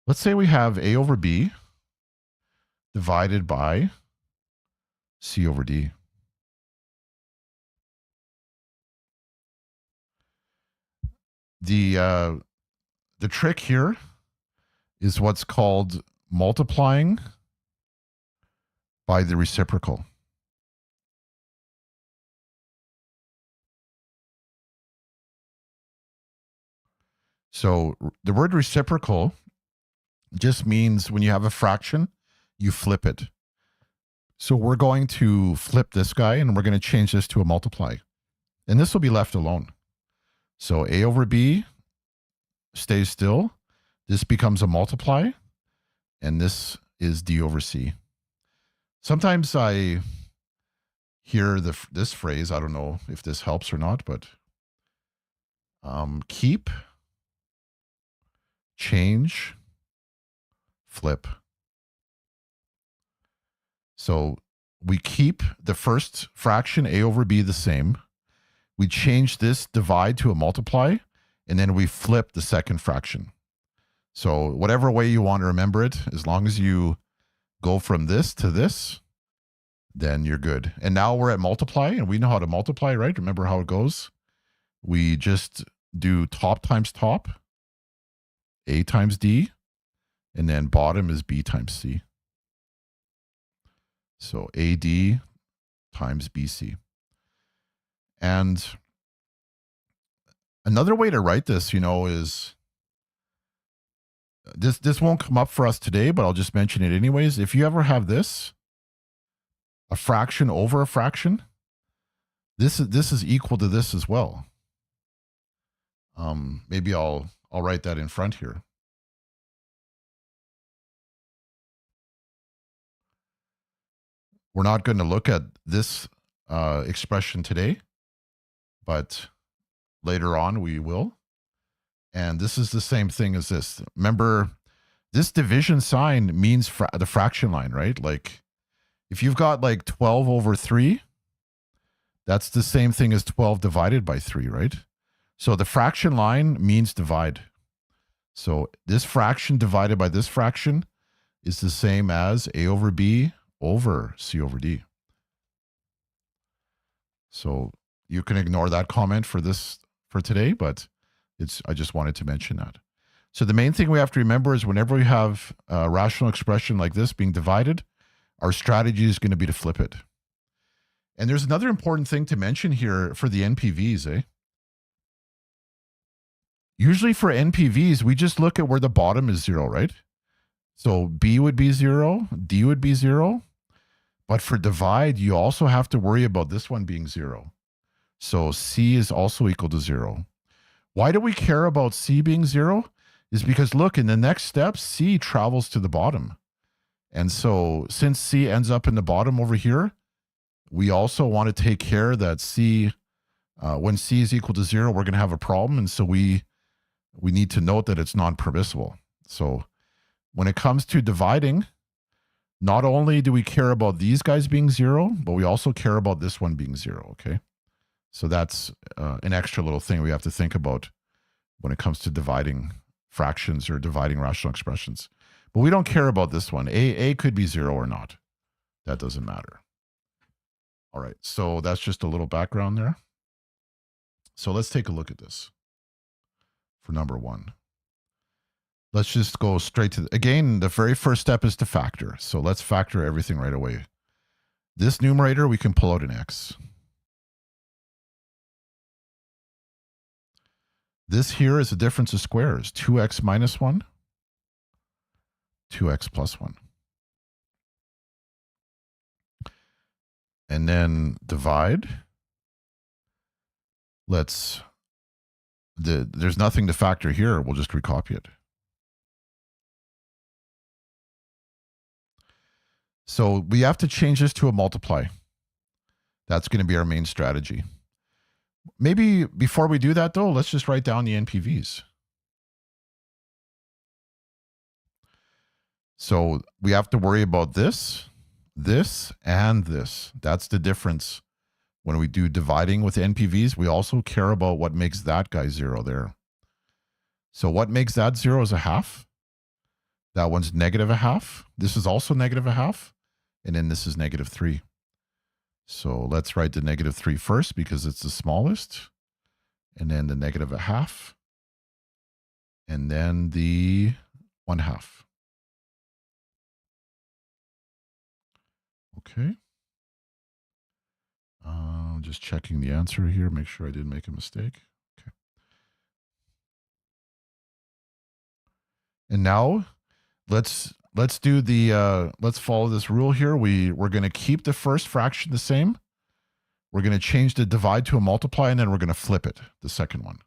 Let's say we have a over b divided by c over d. The trick here is what's called multiplying by the reciprocal. So the word reciprocal just means when you have a fraction, you flip it. So we're going to flip this guy and we're going to change this to a multiply. And this will be left alone. So a over b stays still. This becomes a multiply, and this is d over c. Sometimes I hear this phrase. I don't know if this helps or not, but keep, change, flip. So we keep the first fraction, a over b, the same. We change this divide to a multiply, and then we flip the second fraction. So whatever way you want to remember it, as long as you go from this to this, then you're good. And now we're at multiply, and we know how to multiply, right? Remember how it goes? We just do top times top, a times d, and then bottom is b times c. So AD times BC. And another way to write this, is this won't come up for us today, but I'll just mention it anyways. If you ever have this, a fraction over a fraction, this is equal to this as well. Maybe I'll write that in front here. We're not going to look at this expression today, but later on we will. And this is the same thing as this. Remember, this division sign means the fraction line, right? Like if you've got like 12 over 3, that's the same thing as 12 divided by 3, right? So the fraction line means divide. So this fraction divided by this fraction is the same as a over b over c over d. So you can ignore that comment for today, but I just wanted to mention that. So the main thing we have to remember is whenever we have a rational expression like this being divided, our strategy is going to be to flip it. And there's another important thing to mention here for the NPVs, Usually for NPVs, we just look at where the bottom is 0, right? So B would be 0, D would be 0. But for divide, you also have to worry about this one being 0. So C is also equal to 0. Why do we care about C being 0? Is because, look, in the next step, C travels to the bottom. And so since C ends up in the bottom over here, we also want to take care that C, when C is equal to 0, we're going to have a problem. And so we need to note that it's non-permissible. So when it comes to dividing, not only do we care about these guys being 0, but we also care about this one being 0, okay? So that's an extra little thing we have to think about when it comes to dividing fractions or dividing rational expressions. But we don't care about this one. A could be 0 or not. That doesn't matter. All right, so that's just a little background there. So let's take a look at this for number 1. Let's just go straight to, again, the very first step is to factor. So let's factor everything right away. This numerator, we can pull out an x. This here is the difference of squares, 2x minus 1, 2x plus 1. And then divide. There's nothing to factor here. We'll just recopy it. So we have to change this to a multiply. That's going to be our main strategy. Maybe before we do that, though, let's just write down the NPVs. So we have to worry about this, this, and this. That's the difference. When we do dividing with NPVs, we also care about what makes that guy 0 there. So what makes that 0 is a half. That one's negative a half. This is also negative a half. And then this is negative 3. So let's write the negative 3 first because it's the smallest. And then the negative a half. And then the 1/2. Okay. Just checking the answer here, make sure I didn't make a mistake. Okay. And now let's do the let's follow this rule here. We're going to keep the first fraction the same. We're going to change the divide to a multiply, and then we're going to flip it, the second one.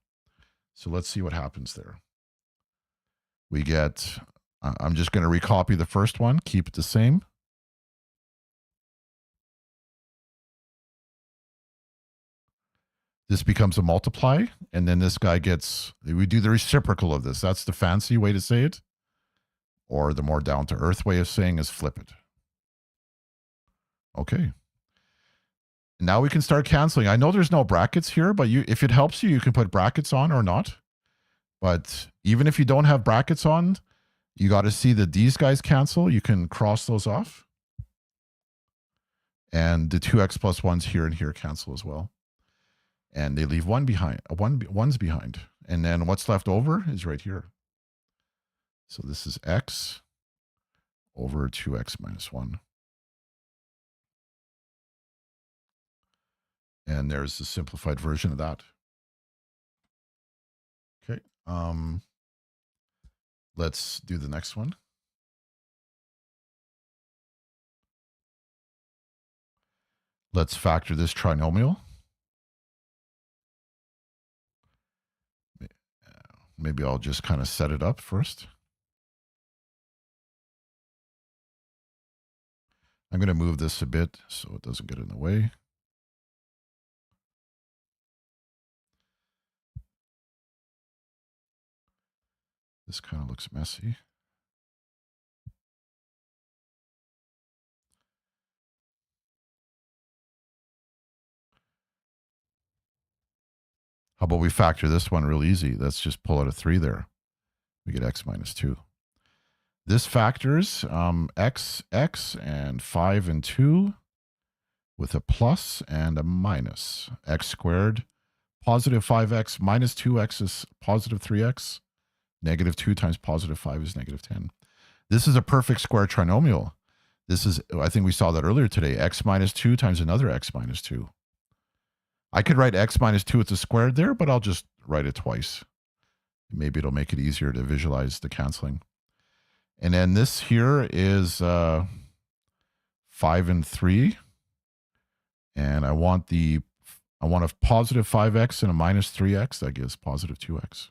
So let's see what happens there. We get, I'm just going to recopy the first one, keep it the same. This becomes a multiply, and then this guy gets, we do the reciprocal of this. That's the fancy way to say it. Or the more down-to-earth way of saying is flip it. Okay. Now we can start canceling. I know there's no brackets here, but if it helps you, you can put brackets on or not. But even if you don't have brackets on, you got to see that these guys cancel. You can cross those off. And the 2x plus 1s here and here cancel as well. And they leave one behind. One's behind. And then what's left over is right here. So this is x over 2x minus 1. And there's the simplified version of that. Okay. Let's do the next one. Let's factor this trinomial. Maybe I'll just kind of set it up first. I'm going to move this a bit so it doesn't get in the way. This kind of looks messy. How about we factor this one real easy? Let's just pull out a 3 there. We get x minus 2. This factors x, and 5 and 2 with a plus and a minus. X squared, positive 5x minus 2x is positive 3x. Negative 2 times positive 5 is negative 10. This is a perfect square trinomial. This is, I think we saw that earlier today, x minus 2 times another x minus 2. I could write x minus 2 with the squared there, but I'll just write it twice. Maybe it'll make it easier to visualize the canceling. And then this here is 5 and 3. And I want a positive 5x and a minus 3x. That gives positive 2x.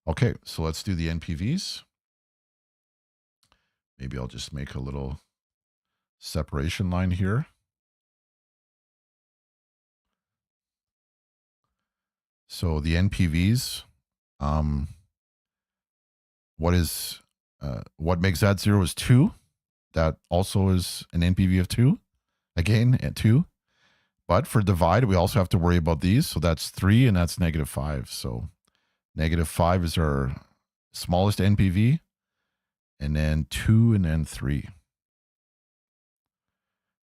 Okay, so let's do the NPVs. Maybe I'll just make a little separation line here. So the NPVs, what makes that 0 is 2. That also is an NPV of 2. Again, at 2. But for divide, we also have to worry about these. So that's 3 and that's negative 5. So negative 5 is our smallest NPV. And then 2 and then 3.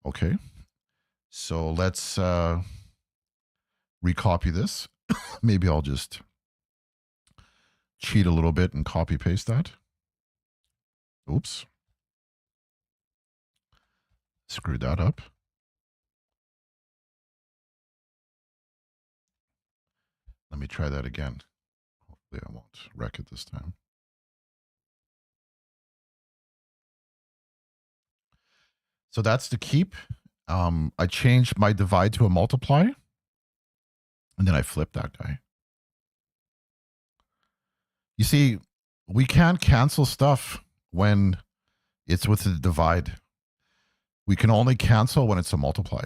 Okay. So let's recopy this. Maybe I'll just cheat a little bit and copy paste that. Oops. Screwed that up. Let me try that again. Hopefully I won't wreck it this time. So that's the keep. I changed my divide to a multiply. And then I flipped that guy. You see, we can't cancel stuff when it's with a divide. We can only cancel when it's a multiply.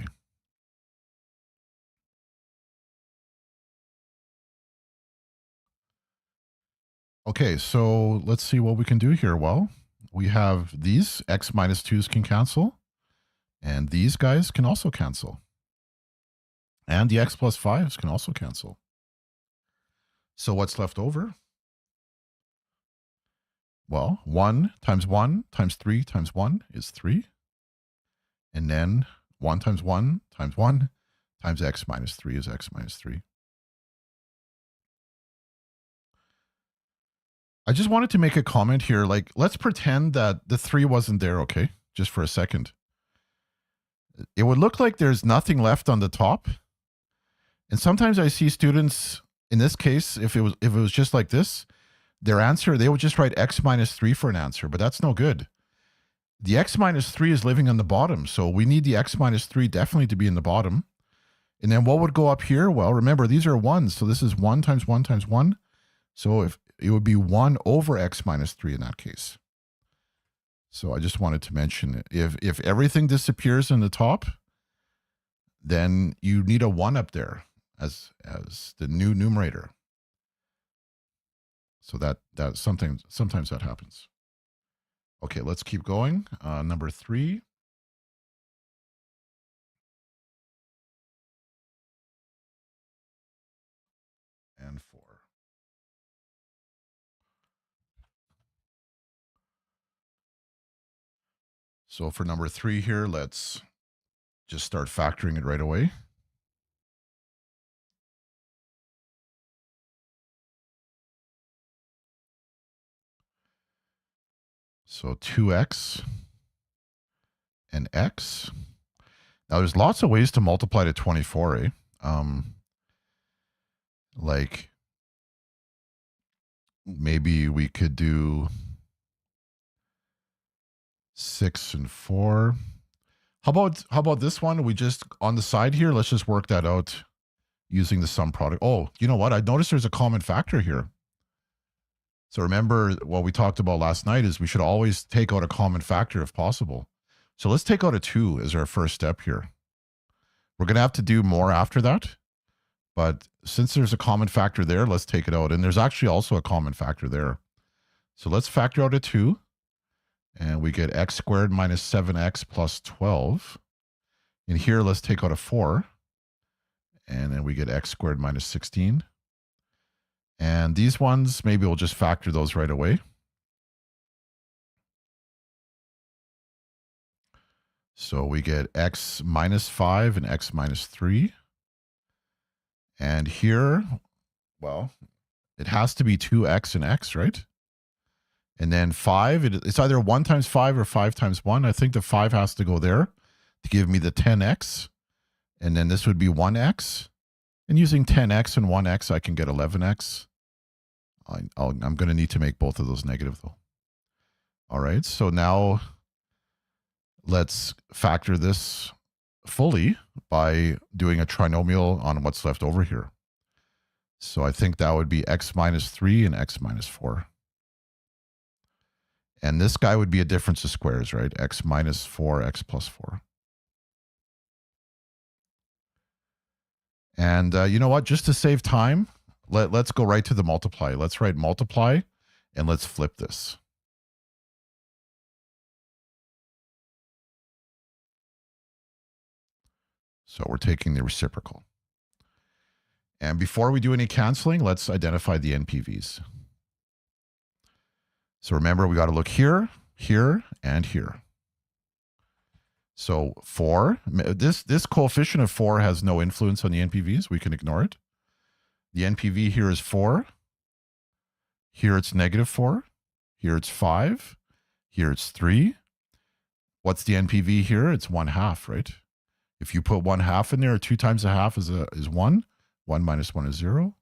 Okay, so let's see what we can do here. Well, we have these x minus 2s can cancel. And these guys can also cancel. And the x plus 5s can also cancel. So what's left over? Well, 1 times 3 times 1 is 3. And then 1 times 1 times x minus 3 is x minus 3. I just wanted to make a comment here. Like, let's pretend that the 3 wasn't there, okay? Just for a second. It would look like there's nothing left on the top. And sometimes I see students, in this case, if it was just like this, their answer, they would just write x minus 3 for an answer, but that's no good. The x minus 3 is living on the bottom, so we need the x minus 3 definitely to be in the bottom. And then what would go up here? Well, remember, these are 1s, so this is 1 times 1 times 1. So it would be 1 over x minus 3 in that case. So I just wanted to mention, if everything disappears in the top, then you need a 1 up there as the new numerator. So that sometimes that happens. Okay, let's keep going. Number 3. And 4. So for number 3 here, let's just start factoring it right away. So 2x and x. Now there's lots of ways to multiply to 24, eh? Like maybe we could do 6 and 4. How about this one? We just, on the side here, let's just work that out using the sum product. Oh, you know what? I noticed there's a common factor here. So remember what we talked about last night is we should always take out a common factor if possible. So let's take out a 2 as our first step here. We're going to have to do more after that. But since there's a common factor there, let's take it out. And there's actually also a common factor there. So let's factor out a 2. And we get x squared minus 7x plus 12. And here, let's take out a 4. And then we get x squared minus 16. And these ones, maybe we'll just factor those right away. So we get x minus 5 and x minus 3. And here, well, it has to be 2x and x, right? And then 5, it's either 1 times 5 or 5 times 1. I think the 5 has to go there to give me the 10x. And then this would be 1x. And using 10x and 1x, I can get 11x. I'm going to need to make both of those negative, though. All right, so now let's factor this fully by doing a trinomial on what's left over here. So I think that would be x minus 3 and x minus 4. And this guy would be a difference of squares, right? X minus 4, x plus 4. And you know what? Just to save time, let's go right to the multiply. Let's write multiply, and let's flip this. So we're taking the reciprocal. And before we do any canceling, let's identify the NPVs. So remember, we got to look here, here, and here. So 4, this coefficient of 4 has no influence on the NPVs. We can ignore it. The NPV here is 4. Here it's negative 4. Here it's 5. Here it's 3. What's the NPV here? It's 1/2, right? If you put 1/2 in there, 2 times a half is 1. 1 minus 1 is 0.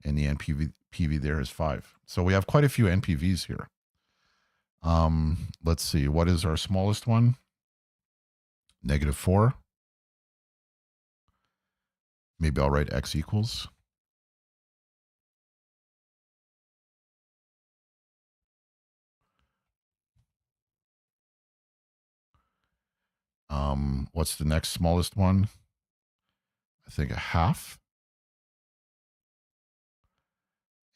And the NPV there is 5. So we have quite a few NPVs here. Let's see. What is our smallest one? Negative 4. Maybe I'll write x equals. What's the next smallest one? I think 1/2.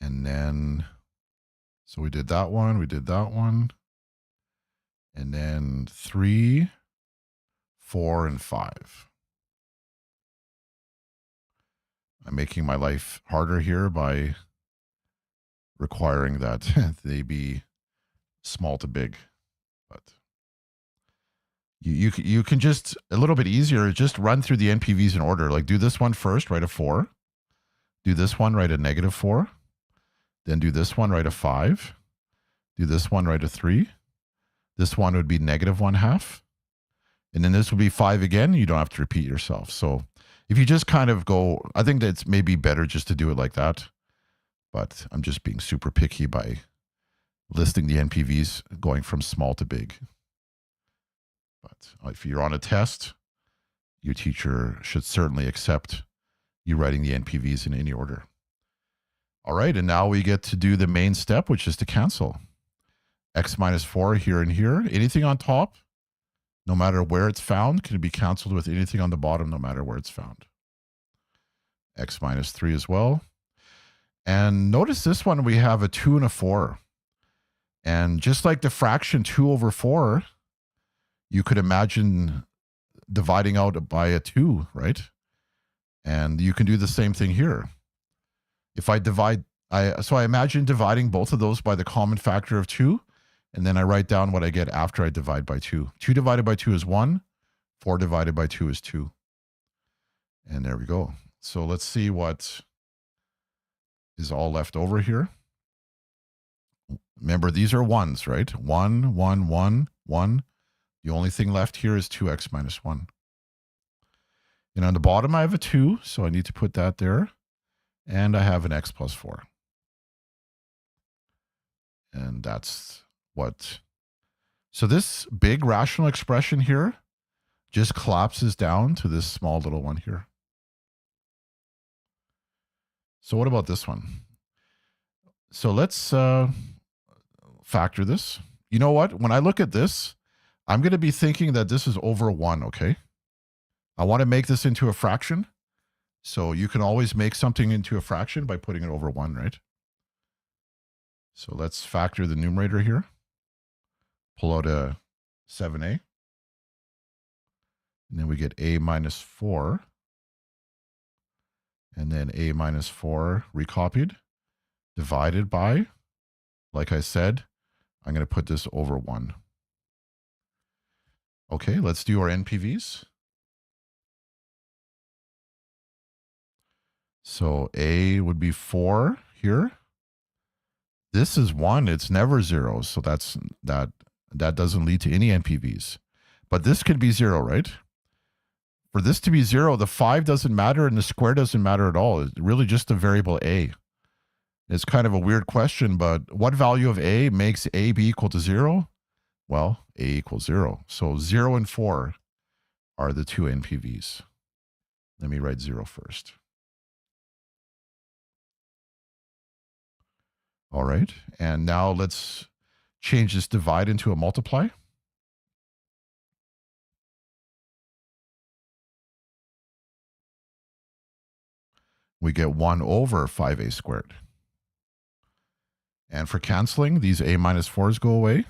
And then, so we did that one, we did that one. And then 3, 4, and 5. I'm making my life harder here by requiring that they be small to big. But you can just, a little bit easier, just run through the NPVs in order. Like do this one first, write a 4. Do this one, write a negative 4. Then do this one, write a 5. Do this one, write a 3. This one would be negative 1/2. And then this would be 5 again. You don't have to repeat yourself. So if you just kind of go, I think that it's maybe better just to do it like that. But I'm just being super picky by listing the NPVs going from small to big. But if you're on a test, your teacher should certainly accept you writing the NPVs in any order. All right, and now we get to do the main step, which is to cancel. X minus 4 here and here. Anything on top, no matter where it's found, can be canceled with anything on the bottom, no matter where it's found. X minus 3 as well. And notice this one, we have a 2 and a 4. And just like the fraction 2 over 4, you could imagine dividing out by a 2, right? And you can do the same thing here. If I divide, so I imagine dividing both of those by the common factor of 2, and then I write down what I get after I divide by 2. 2 divided by 2 is 1. 4 divided by 2 is 2. And there we go. So let's see what is all left over here. Remember, these are ones, right? 1, 1, 1, 1. The only thing left here is 2x minus 1. And on the bottom, I have a 2, so I need to put that there. And I have an x plus 4. And that's what. So this big rational expression here just collapses down to this small little one here. So what about this one? So let's factor this. You know what? When I look at this, I'm going to be thinking that this is over 1, okay? I want to make this into a fraction. So you can always make something into a fraction by putting it over 1, right? So let's factor the numerator here. Pull out a 7a. And then we get a minus 4. And then a minus 4 recopied, divided by, like I said, I'm going to put this over 1. Okay, let's do our NPVs. So a would be 4 here. This is 1. It's never 0. So that doesn't lead to any NPVs. But this could be 0, right? For this to be 0, the 5 doesn't matter and the square doesn't matter at all. It's really just the variable a. It's kind of a weird question, but what value of a makes a be equal to 0? Well, a equals 0. So 0 and 4 are the two NPVs. Let me write 0 first. All right, and now let's change this divide into a multiply. We get 1 over 5a squared. And for canceling, these a minus 4s go away.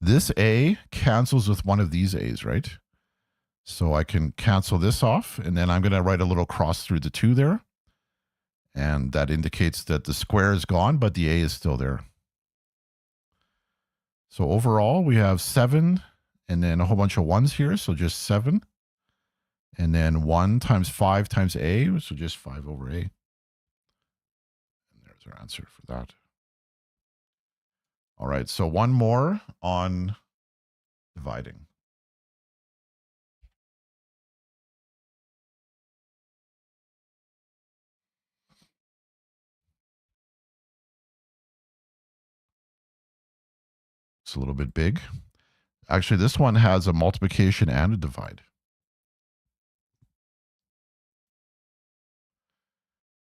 This a cancels with one of these a's, right? So I can cancel this off, and then I'm going to write a little cross through the 2 there. And that indicates that the square is gone, but the a is still there. So overall, we have 7 and then a whole bunch of 1s here, so just 7. And then 1 times 5 times a, so just 5 over a. And there's our answer for that. All right, so one more on dividing. It's a little bit big. Actually, this one has a multiplication and a divide.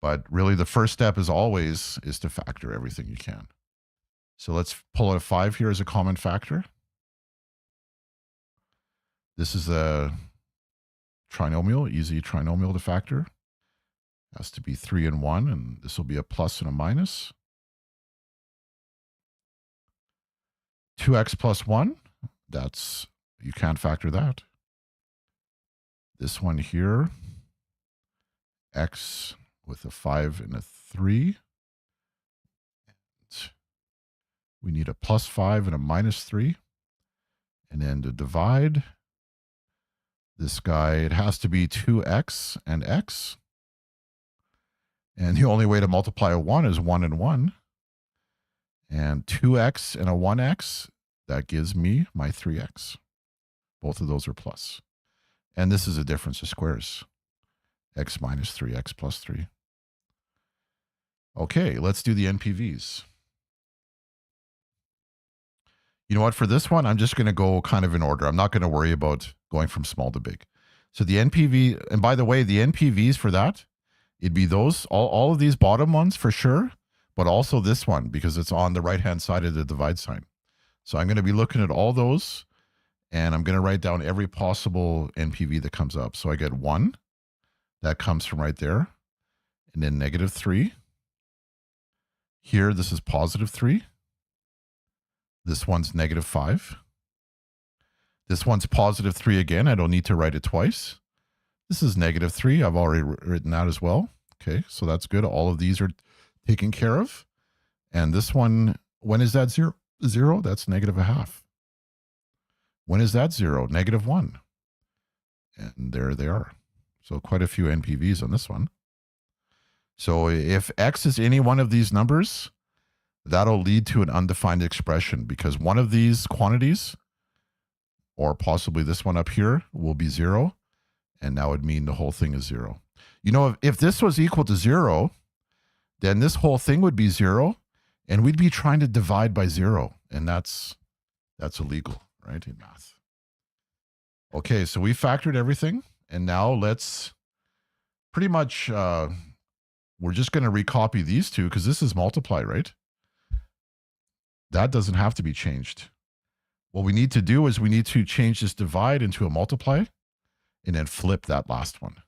But really, the first step is always to factor everything you can. So let's pull out a 5 here as a common factor. This is a trinomial, easy trinomial to factor. It has to be 3 and 1, and this will be a plus and a minus. 2x plus 1, that's, you can't factor that. This one here, x with a 5 and a 3. We need a plus 5 and a minus 3. And then to divide, this guy, it has to be 2x and x. And the only way to multiply a 1 is 1 and 1. And 2x and a 1x, that gives me my 3x. Both of those are plus. And this is a difference of squares. X minus 3x plus 3. Okay, let's do the NPVs. You know what? For this one, I'm just going to go kind of in order. I'm not going to worry about going from small to big. So the NPV, and by the way, the NPVs for that It'd be those, all of these bottom ones for sure, but also this one because it's on the right-hand side of the divide sign. So I'm going to be looking at all those, and I'm going to write down every possible NPV that comes up. So I get 1. That comes from right there. And then -3. Here, this is +3. This one's -5. This one's +3 again. I don't need to write it twice. This is -3. I've already written that as well. Okay, so that's good. All of these are taken care of. And this one, when is that 0? 0, that's -0.5. When is that 0? -1. And there they are. So quite a few NPVs on this one. So if X is any one of these numbers, that'll lead to an undefined expression because one of these quantities, or possibly this one up here, will be 0. And that would mean the whole thing is 0. You know, if this was equal to 0, then this whole thing would be 0. And we'd be trying to divide by 0. And that's illegal, right, in math. Okay, so we factored everything. And now let's pretty much, we're just going to recopy these two because this is multiply, right? That doesn't have to be changed. What we need to do is we need to change this divide into a multiply and then flip that last one.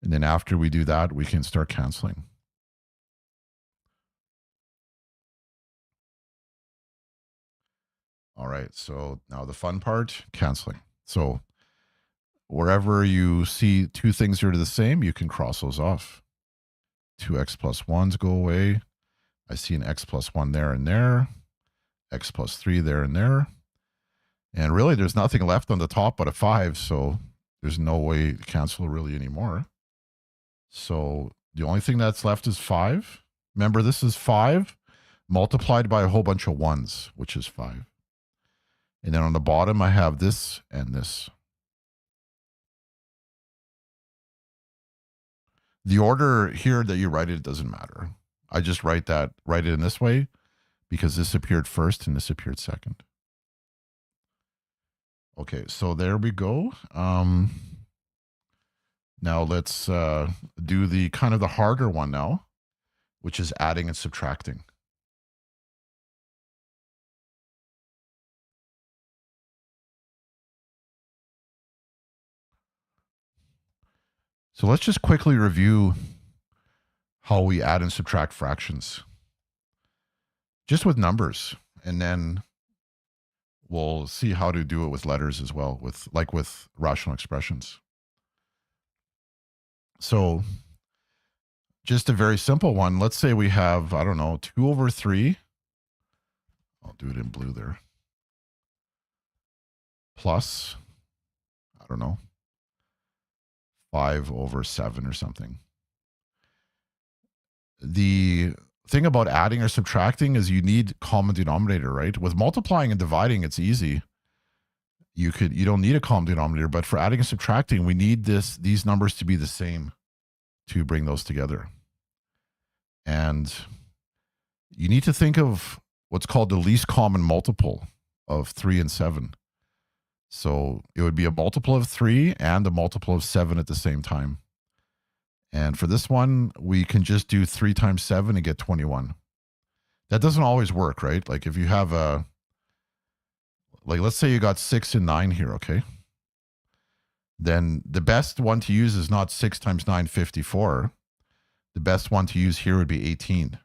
And then after we do that, we can start canceling. All right, so now the fun part, canceling. So wherever you see two things are the same, you can cross those off. 2x plus 1s go away. I see an x plus 1 there and there. X plus 3 there and there. And really, there's nothing left on the top but a 5, so there's no way to cancel really anymore. So the only thing that's left is 5. Remember, this is 5 multiplied by a whole bunch of 1s, which is 5. And then on the bottom, I have this and this. The order here that you write it doesn't matter. I just write it in this way because this appeared first and this appeared second. Okay, so there we go. Now let's do the kind of the harder one now, which is adding and subtracting. So let's just quickly review how we add and subtract fractions. Just with numbers, and then we'll see how to do it with letters as well, with rational expressions. So just a very simple one. Let's say we have, I don't know, 2 over 3. I'll do it in blue there. Plus, I don't know, 5 over 7 or something. The thing about adding or subtracting is you need common denominator, right? With multiplying and dividing, it's easy. You don't need a common denominator, but for adding and subtracting, we need these numbers to be the same to bring those together. And you need to think of what's called the least common multiple of 3 and 7. So it would be a multiple of 3 and a multiple of 7 at the same time. And for this one, we can just do 3 times 7 and get 21. That doesn't always work, right? Like if you have let's say you got 6 and 9 here, okay? Then the best one to use is not 6 times 9, 54. The best one to use here would be 18.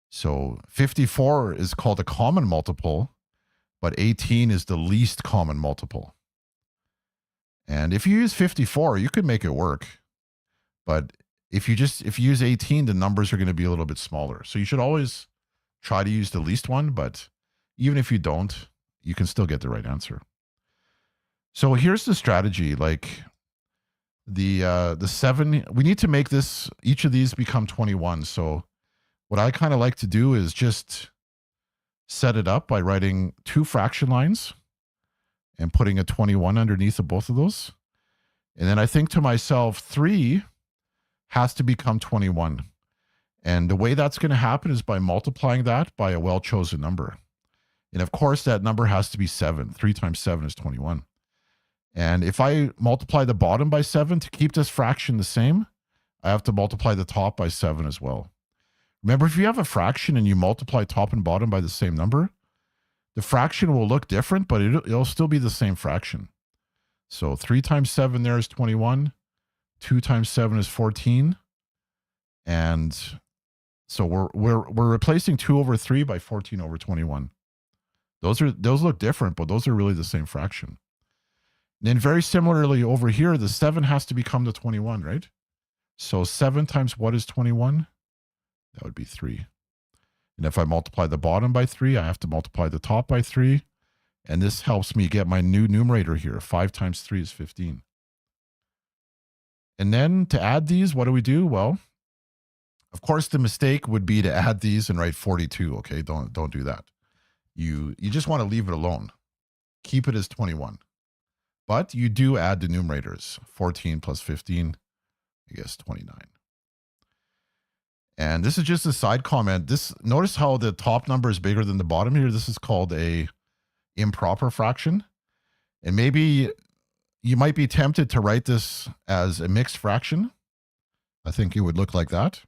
So 54 is called a common multiple, but 18 is the least common multiple. And if you use 54, you could make it work. But if you use 18, the numbers are going to be a little bit smaller. So you should always try to use the least one, but even if you don't, you can still get the right answer. So here's the strategy. Like the 7, we need to make each of these become 21. So what I kind of like to do is just set it up by writing 2 fraction lines and putting a 21 underneath of both of those. And then I think to myself, 3 has to become 21. And the way that's going to happen is by multiplying that by a well-chosen number. And of course, that number has to be 7. 3 times 7 is 21. And if I multiply the bottom by 7 to keep this fraction the same, I have to multiply the top by 7 as well. Remember, if you have a fraction and you multiply top and bottom by the same number, the fraction will look different, but it'll still be the same fraction. So 3 times 7 there is 21. 2 times 7 is 14. And so we're replacing 2 over 3 by 14 over 21. Those look different, but those are really the same fraction. And then very similarly over here, the 7 has to become the 21, right? So 7 times what is 21? That would be 3. And if I multiply the bottom by 3, I have to multiply the top by 3. And this helps me get my new numerator here. 5 times 3 is 15. And then to add these, what do? Well, of course, the mistake would be to add these and write 42. Okay, don't do that. You just want to leave it alone. Keep it as 21. But you do add the numerators. 14 plus 15, I guess 29. And this is just a side comment. Notice how the top number is bigger than the bottom here. This is called a improper fraction. And maybe you might be tempted to write this as a mixed fraction. I think it would look like that.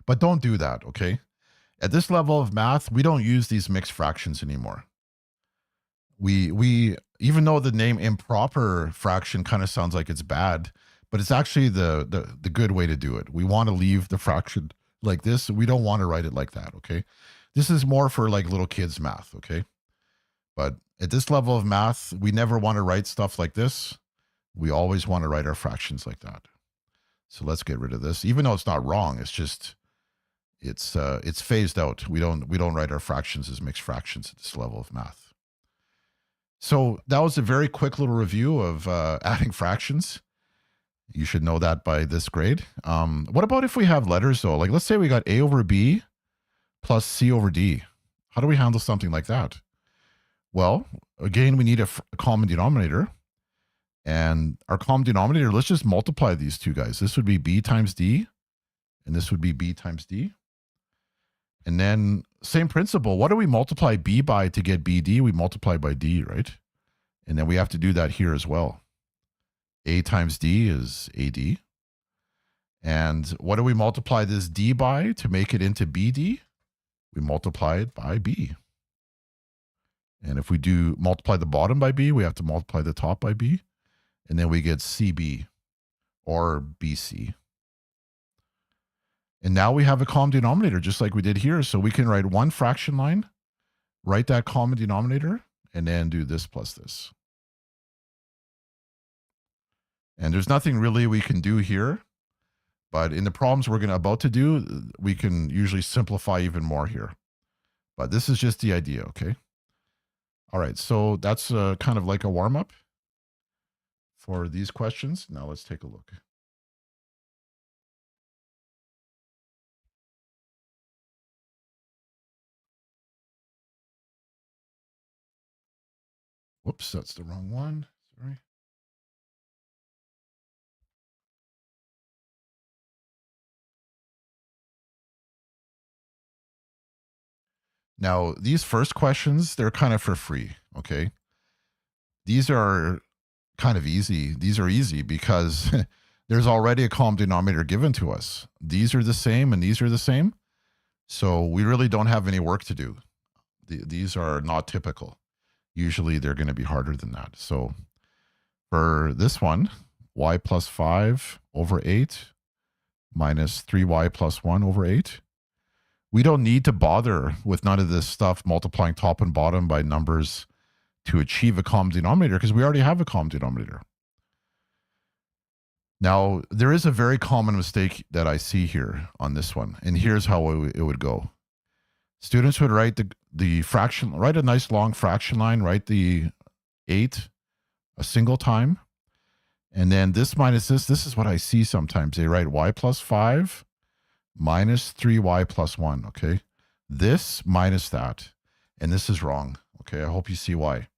But don't do that, okay? At this level of math, we don't use these mixed fractions anymore. We even though the name improper fraction kind of sounds like it's bad, but it's actually the good way to do it. We want to leave the fraction like this. We don't want to write it like that, okay? This is more for like little kids math, okay? But at this level of math, we never want to write stuff like this. We always want to write our fractions like that. So let's get rid of this. Even though it's not wrong, it's just it's phased out. We don't write our fractions as mixed fractions at this level of math. So that was a very quick little review of adding fractions. You should know that by this grade. What about if we have letters though? Like let's say we got A over B plus C over D. How do we handle something like that? Well, again, we need a common denominator. And our common denominator, let's just multiply these two guys. This would be B times D, and this would be B times D. And then same principle. What do we multiply B by to get BD? We multiply by D, right? And then we have to do that here as well. A times D is AD. And what do we multiply this D by to make it into BD? We multiply it by B. And if we do multiply the bottom by B, we have to multiply the top by B. And then we get CB or BC. And now we have a common denominator just like we did here. So we can write one fraction line, write that common denominator, and then do this plus this. And there's nothing really we can do here. But in the problems we're about to do, we can usually simplify even more here. But this is just the idea, okay? All right, so that's kind of like a warm-up for these questions. Now let's take a look. Whoops, that's the wrong one. Sorry. Now, these first questions, they're kind of for free, okay? These are kind of easy. These are easy because there's already a common denominator given to us. These are the same and these are the same. So we really don't have any work to do. These are not typical. Usually they're going to be harder than that. So for this one, y plus 5 over 8 minus 3y plus 1 over 8. We don't need to bother with none of this stuff multiplying top and bottom by numbers to achieve a common denominator because we already have a common denominator. Now, there is a very common mistake that I see here on this one, and here's how it would go. Students would write the fraction, write a nice long fraction line, write the 8 a single time, and then this minus this is what I see sometimes. They write y plus 5 minus 3y plus 1, okay? This minus that, and this is wrong, okay? I hope you see why.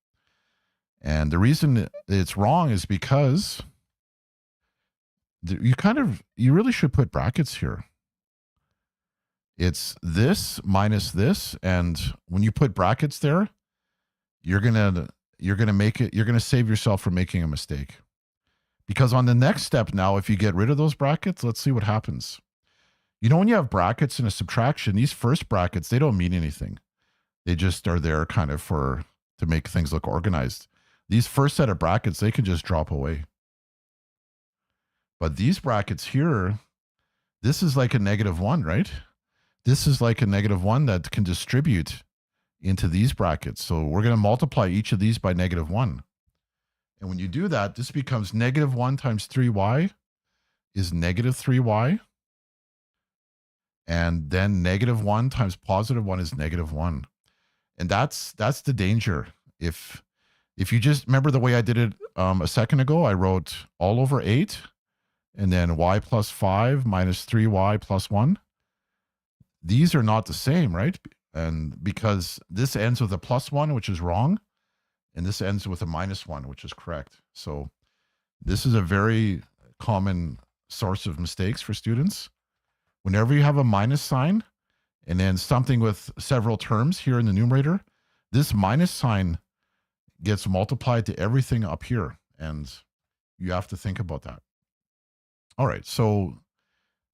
And the reason it's wrong is because you really should put brackets here. It's this minus this, and when you put brackets there, you're gonna you're going to make it, you're going to save yourself from making a mistake. Because on the next step now, if you get rid of those brackets, let's see what happens. You know, when you have brackets in a subtraction, these first brackets, they don't mean anything. They just are there kind of to make things look organized. These first set of brackets, they can just drop away. But these brackets here, this is like a -1, right? This is like a -1 that can distribute into these brackets. So we're going to multiply each of these by -1. And when you do that, this becomes -1 times 3y is -3y. And then -1 times +1 is -1. And that's the danger. If you just remember the way I did it a second ago, I wrote all over 8 and then y plus 5 minus 3y plus 1. These are not the same, right? And because this ends with a +1, which is wrong, and this ends with a -1, which is correct. So this is a very common source of mistakes for students. Whenever you have a minus sign and then something with several terms here in the numerator, this minus sign gets multiplied to everything up here. And you have to think about that. All right, so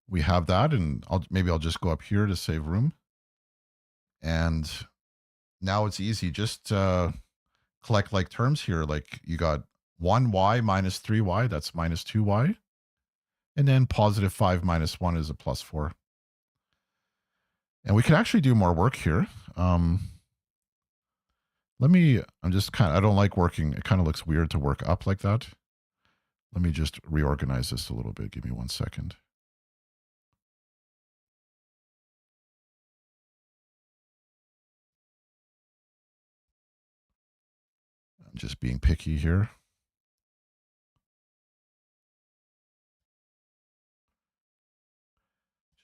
we have that, and maybe I'll just go up here to save room. And now it's easy. Just collect like terms here. Like you got 1y minus 3y, that's -2y. And then +5 minus 1 is a +4. And we can actually do more work here. I'm just I don't like working. It kind of looks weird to work up like that. Let me just reorganize this a little bit. Give me 1 second. I'm just being picky here.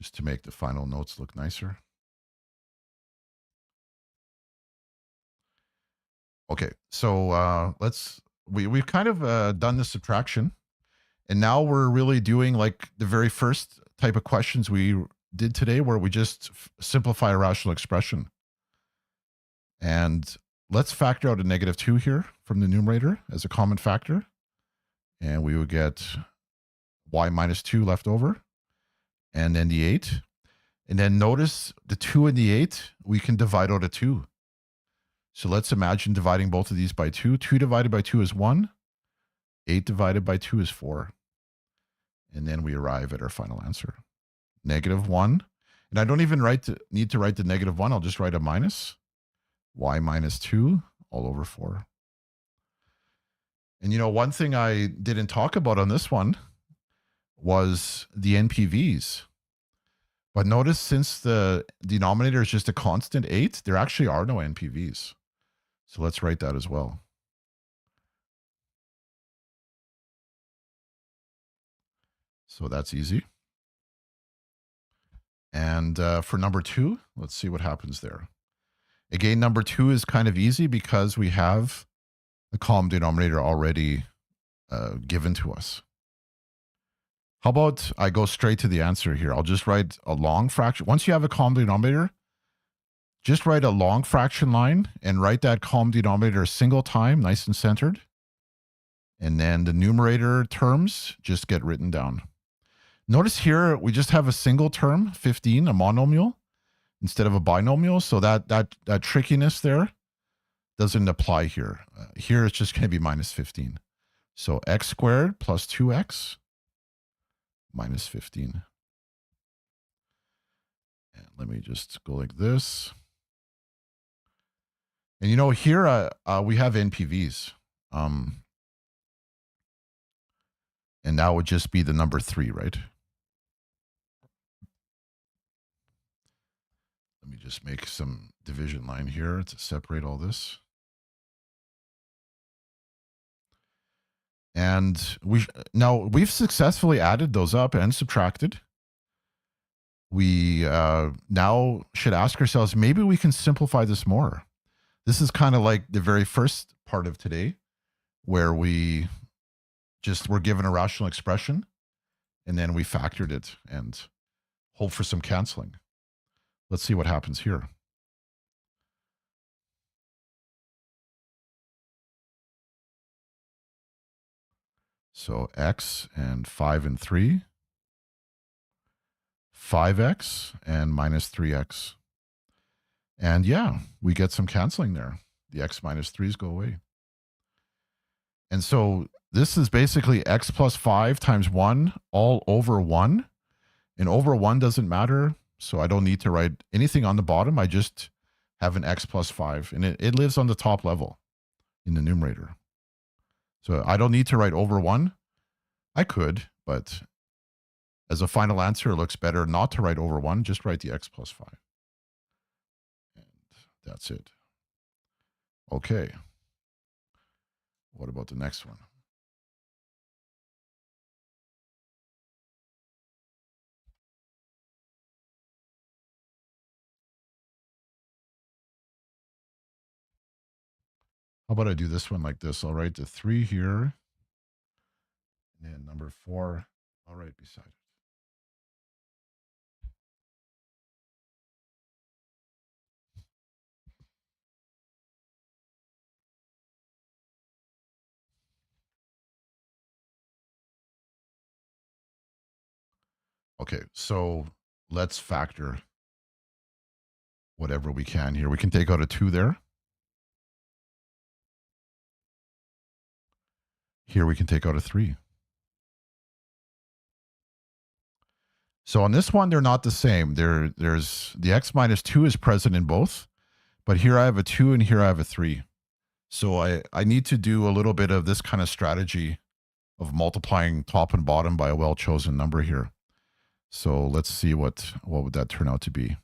Just to make the final notes look nicer. Okay, so we've kind of done the subtraction, and now we're really doing like the very first type of questions we did today, where we just simplify a rational expression. And let's factor out a -2 here from the numerator as a common factor, and we would get y minus 2 left over, and then the 8. And then notice the 2 and the 8, we can divide out a 2. So let's imagine dividing both of these by 2. 2 divided by 2 is 1. 8 divided by 2 is 4. And then we arrive at our final answer. -1. And I don't even need to write the -1. I'll just write a minus. Y minus 2 all over 4. And you know, one thing I didn't talk about on this one was the NPVs. But notice, since the denominator is just a constant 8, there actually are no NPVs. So let's write that as well. So that's easy. And for number 2, let's see what happens there. Again, number 2 is kind of easy because we have the common denominator already given to us. How about I go straight to the answer here? I'll just write a long fraction. Once you have a common denominator, just write a long fraction line and write that common denominator a single time, nice and centered. And then the numerator terms just get written down. Notice here, we just have a single term, 15, a monomial, instead of a binomial. So that trickiness there doesn't apply here. Here it's just going to be -15. So x squared plus 2x minus 15. And let me just go like this. And you know, here we have NPVs. And that would just be the number 3, right? Let me just make some division line here to separate all this. And we've successfully added those up and subtracted. We now should ask ourselves, maybe we can simplify this more. This is kind of like the very first part of today, where we just were given a rational expression and then we factored it and hope for some canceling. Let's see what happens here. So x and 5 and 3. 5x and minus 3x. And yeah, we get some canceling there. The x minus 3's go away. And so this is basically x plus 5 times 1 all over 1. And over 1 doesn't matter. So I don't need to write anything on the bottom. I just have an x plus 5. And it lives on the top level in the numerator. So I don't need to write over 1. I could, but as a final answer, it looks better not to write over 1. Just write the x plus 5. And that's it. Okay. What about the next one? How about I do this one like this? I'll write the 3 here. And number 4, I'll write beside it. Okay, so let's factor whatever we can here. We can take out a 2 there. Here we can take out a 3. So on this one, they're not the same. There's the x minus 2 is present in both, but here I have a 2 and here I have a 3. So I need to do a little bit of this kind of strategy of multiplying top and bottom by a well-chosen number here. So let's see what would that turn out to be.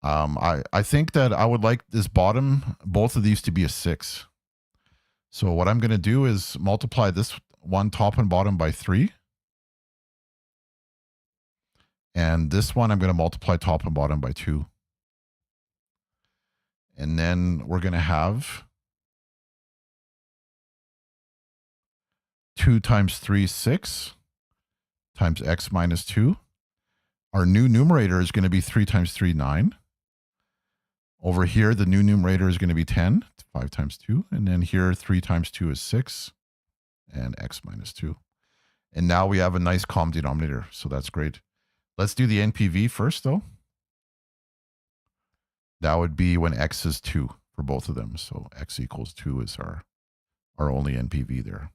I think that I would like this bottom, both of these to be a 6. So what I'm going to do is multiply this one top and bottom by 3. And this one I'm going to multiply top and bottom by 2. And then we're going to have 2 times 3, 6, times x minus 2. Our new numerator is going to be 3 times 3, 9. Over here, the new numerator is going to be 10, 5 times 2. And then here, 3 times 2 is 6, and x minus 2. And now we have a nice common denominator, so that's great. Let's do the NPV first, though. That would be when x is 2 for both of them. So x equals 2 is our only NPV there.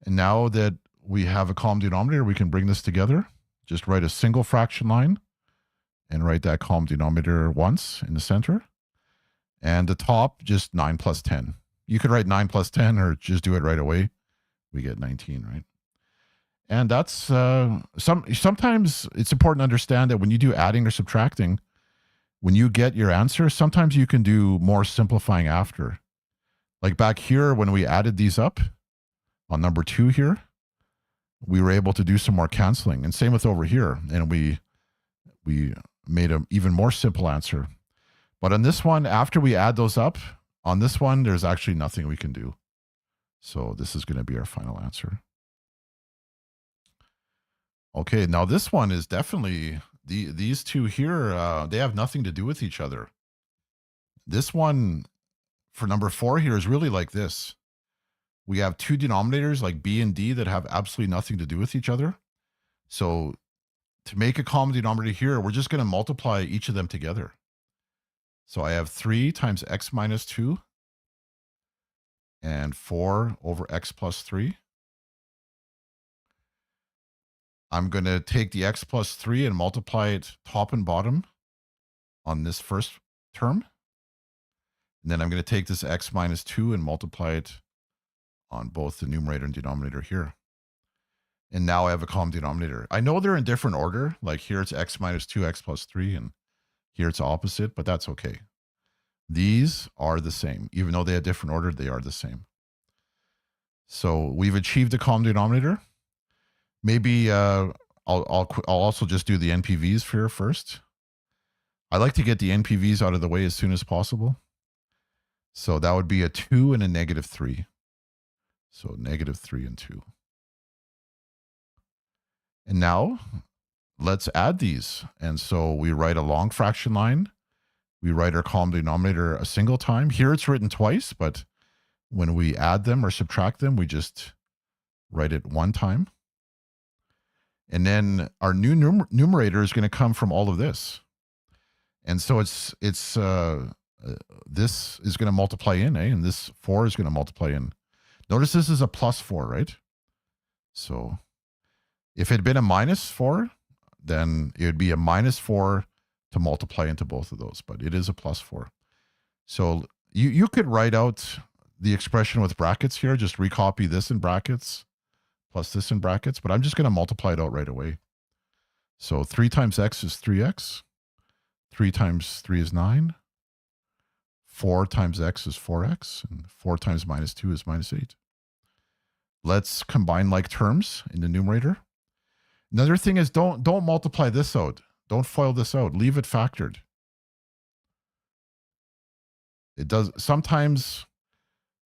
And now that we have a common denominator, we can bring this together. Just write a single fraction line and write that common denominator once in the center. And the top, just 9 plus 10. You could write 9 plus 10 or just do it right away. We get 19, right? And that's sometimes it's important to understand that when you do adding or subtracting, when you get your answer, sometimes you can do more simplifying after. Like back here, when we added these up on number 2 here, we were able to do some more canceling. And same with over here. And we made an even more simple answer. But on this one, after we add those up, on this one, there's actually nothing we can do. So this is going to be our final answer. Okay, now this one is definitely, these two here, they have nothing to do with each other. This one, for number 4 here, is really like this. We have two denominators like b and d that have absolutely nothing to do with each other. So to make a common denominator here, we're just going to multiply each of them together. So I have 3 times x minus 2 and 4 over x plus 3. I'm going to take the x plus 3 and multiply it top and bottom on this first term. And then I'm going to take this x minus 2 and multiply it on both the numerator and denominator here. And now I have a common denominator. I know they're in different order. Like here it's x minus 2, x plus 3, and here it's opposite, but that's okay. These are the same. Even though they have different order, they are the same. So we've achieved a common denominator. Maybe I'll also just do the NPVs here first. I like to get the NPVs out of the way as soon as possible. So that would be a 2 and a negative 3. So negative 3 and 2. And now let's add these. And so we write a long fraction line. We write our common denominator a single time. Here it's written twice, but when we add them or subtract them, we just write it one time. And then our new numerator is going to come from all of this. And so this is going to multiply in, and this 4 is going to multiply in. Notice this is a plus 4, right? So if it had been a minus 4, then it would be a minus 4 to multiply into both of those, but it is a plus 4. So you could write out the expression with brackets here, just recopy this in brackets plus this in brackets, but I'm just going to multiply it out right away. So 3 times x is 3x. 3 times 3 is 9. 4 times x is 4x. And 4 times minus 2 is minus 8. Let's combine like terms in the numerator. Another thing is don't multiply this out. Don't FOIL this out. Leave it factored. It does sometimes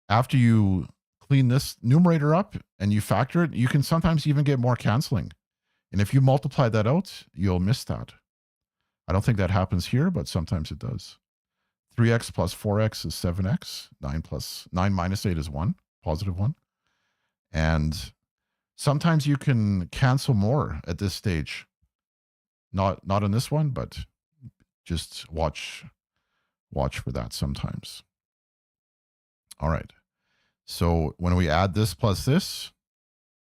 after you clean this numerator up and you factor it, you can sometimes even get more canceling. And if you multiply that out, you'll miss that. I don't think that happens here, but sometimes it does. 3x plus 4x is 7x. 9 minus 8 is 1, positive 1. And sometimes you can cancel more at this stage. Not on this one, but just watch for that sometimes. All right. So when we add this plus this,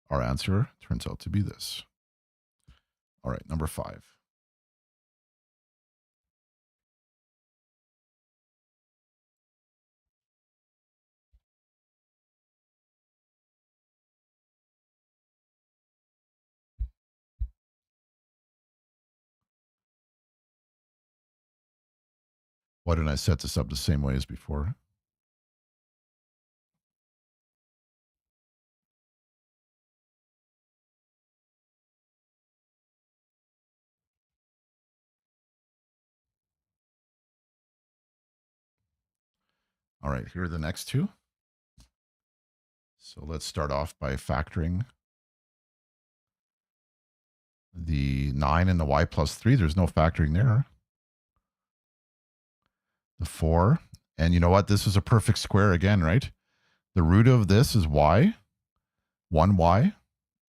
our answer turns out to be this. All right, number 5. Why didn't I set this up the same way as before? All right, here are the next two. So let's start off by factoring the 9 and the y plus 3. There's no factoring there. The 4. And you know what? This is a perfect square again, right? The root of this is y, 1y,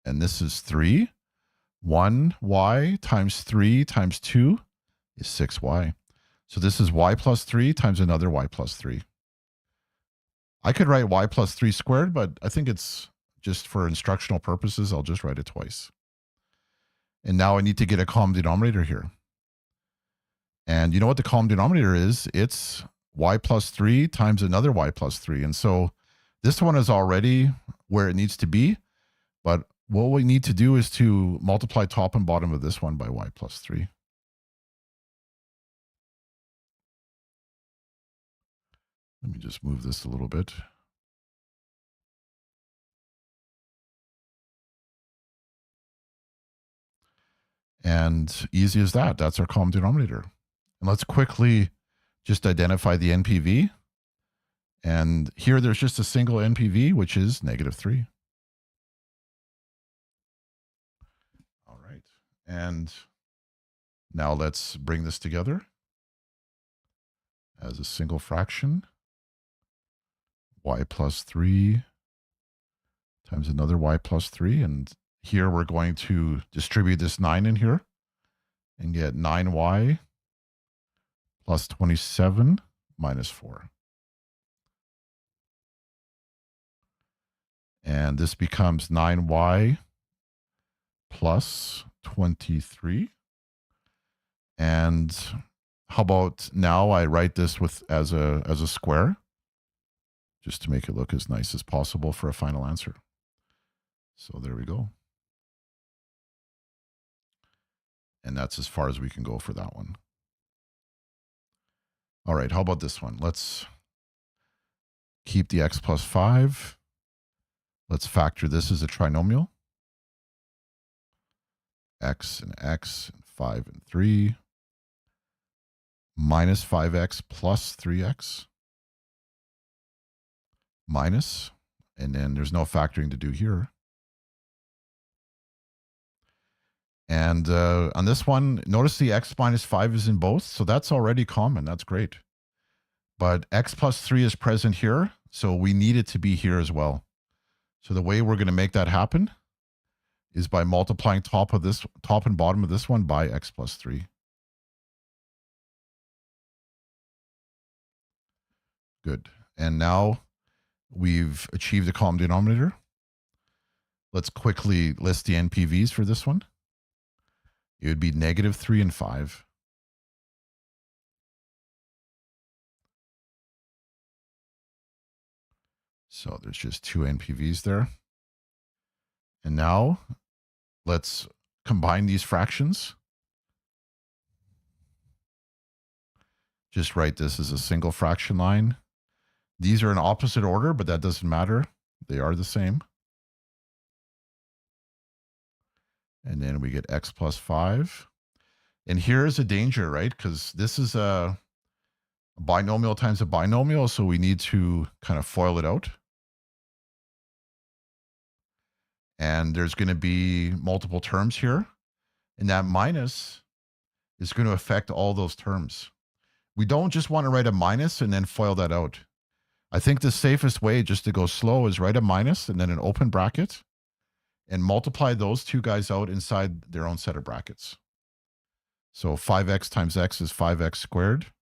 and this is 3. 1y times 3 times 2 is 6y. So this is y plus 3 times another y plus 3. I could write y plus 3 squared, but I think it's just for instructional purposes, I'll just write it twice. And now I need to get a common denominator here. And you know what the common denominator is? It's y plus 3 times another y plus 3. And so this one is already where it needs to be. But what we need to do is to multiply top and bottom of this one by y plus 3. Let me just move this a little bit. And easy as that. That's our common denominator. And let's quickly just identify the NPV. And here there's just a single NPV, which is -3. All right. And now let's bring this together as a single fraction. Y plus 3 times another y plus 3. And here we're going to distribute this 9 in here and get 9y plus 27 minus 4. And this becomes 9y plus 23. And how about now I write this as a square, just to make it look as nice as possible for a final answer. So there we go. And that's as far as we can go for that one. All right, how about this one? Let's keep the x plus 5. Let's factor this as a trinomial. X and 5 and 3. Minus 5x plus 3x. Minus, and then there's no factoring to do here. And on this one, notice the x minus 5 is in both, so that's already common. That's great. But x plus 3 is present here. So we need it to be here as well. So the way we're going to make that happen is by multiplying top and bottom of this one by x plus 3. Good. And now we've achieved the common denominator. Let's quickly list the NPVs for this one. It would be -3 and 5. So there's just 2 NPVs there. And now let's combine these fractions. Just write this as a single fraction line. These are in opposite order, but that doesn't matter. They are the same. And then we get x plus 5. And here's a danger, right? Because this is a binomial times a binomial, so we need to kind of FOIL it out. And there's going to be multiple terms here. And that minus is going to affect all those terms. We don't just want to write a minus and then FOIL that out. I think the safest way just to go slow is write a minus and then an open bracket and multiply those two guys out inside their own set of brackets. So 5x times x is 5x squared.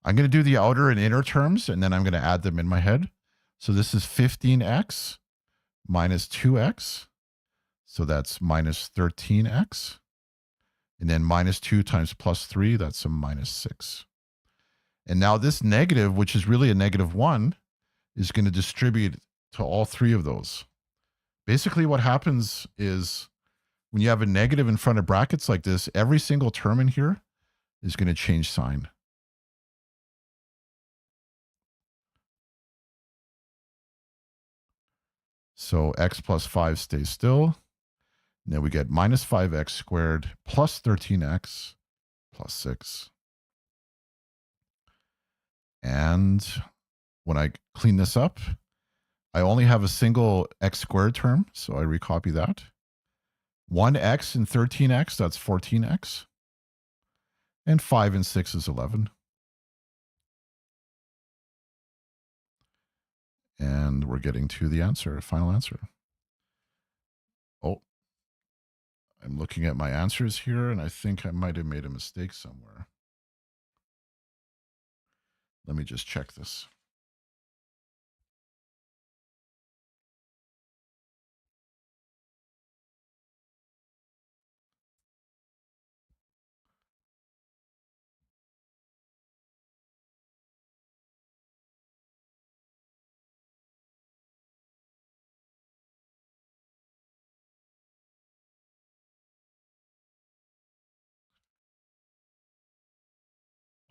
I'm going to do the outer and inner terms, and then I'm going to add them in my head. So this is 15x minus 2x. So that's minus 13x. And then minus 2 times plus 3, that's a minus 6. And now this negative, which is really a -1, is going to distribute to all three of those. Basically, what happens is when you have a negative in front of brackets like this, every single term in here is going to change sign. So x plus 5 stays still. And then we get minus 5x squared plus 13x plus 6. And when I clean this up, I only have a single x squared term, so I recopy that. 1x and 13x, that's 14x. And 5 and 6 is 11. And we're getting to the answer, final answer. Oh, I'm looking at my answers here, and I think I might have made a mistake somewhere. Let me just check this.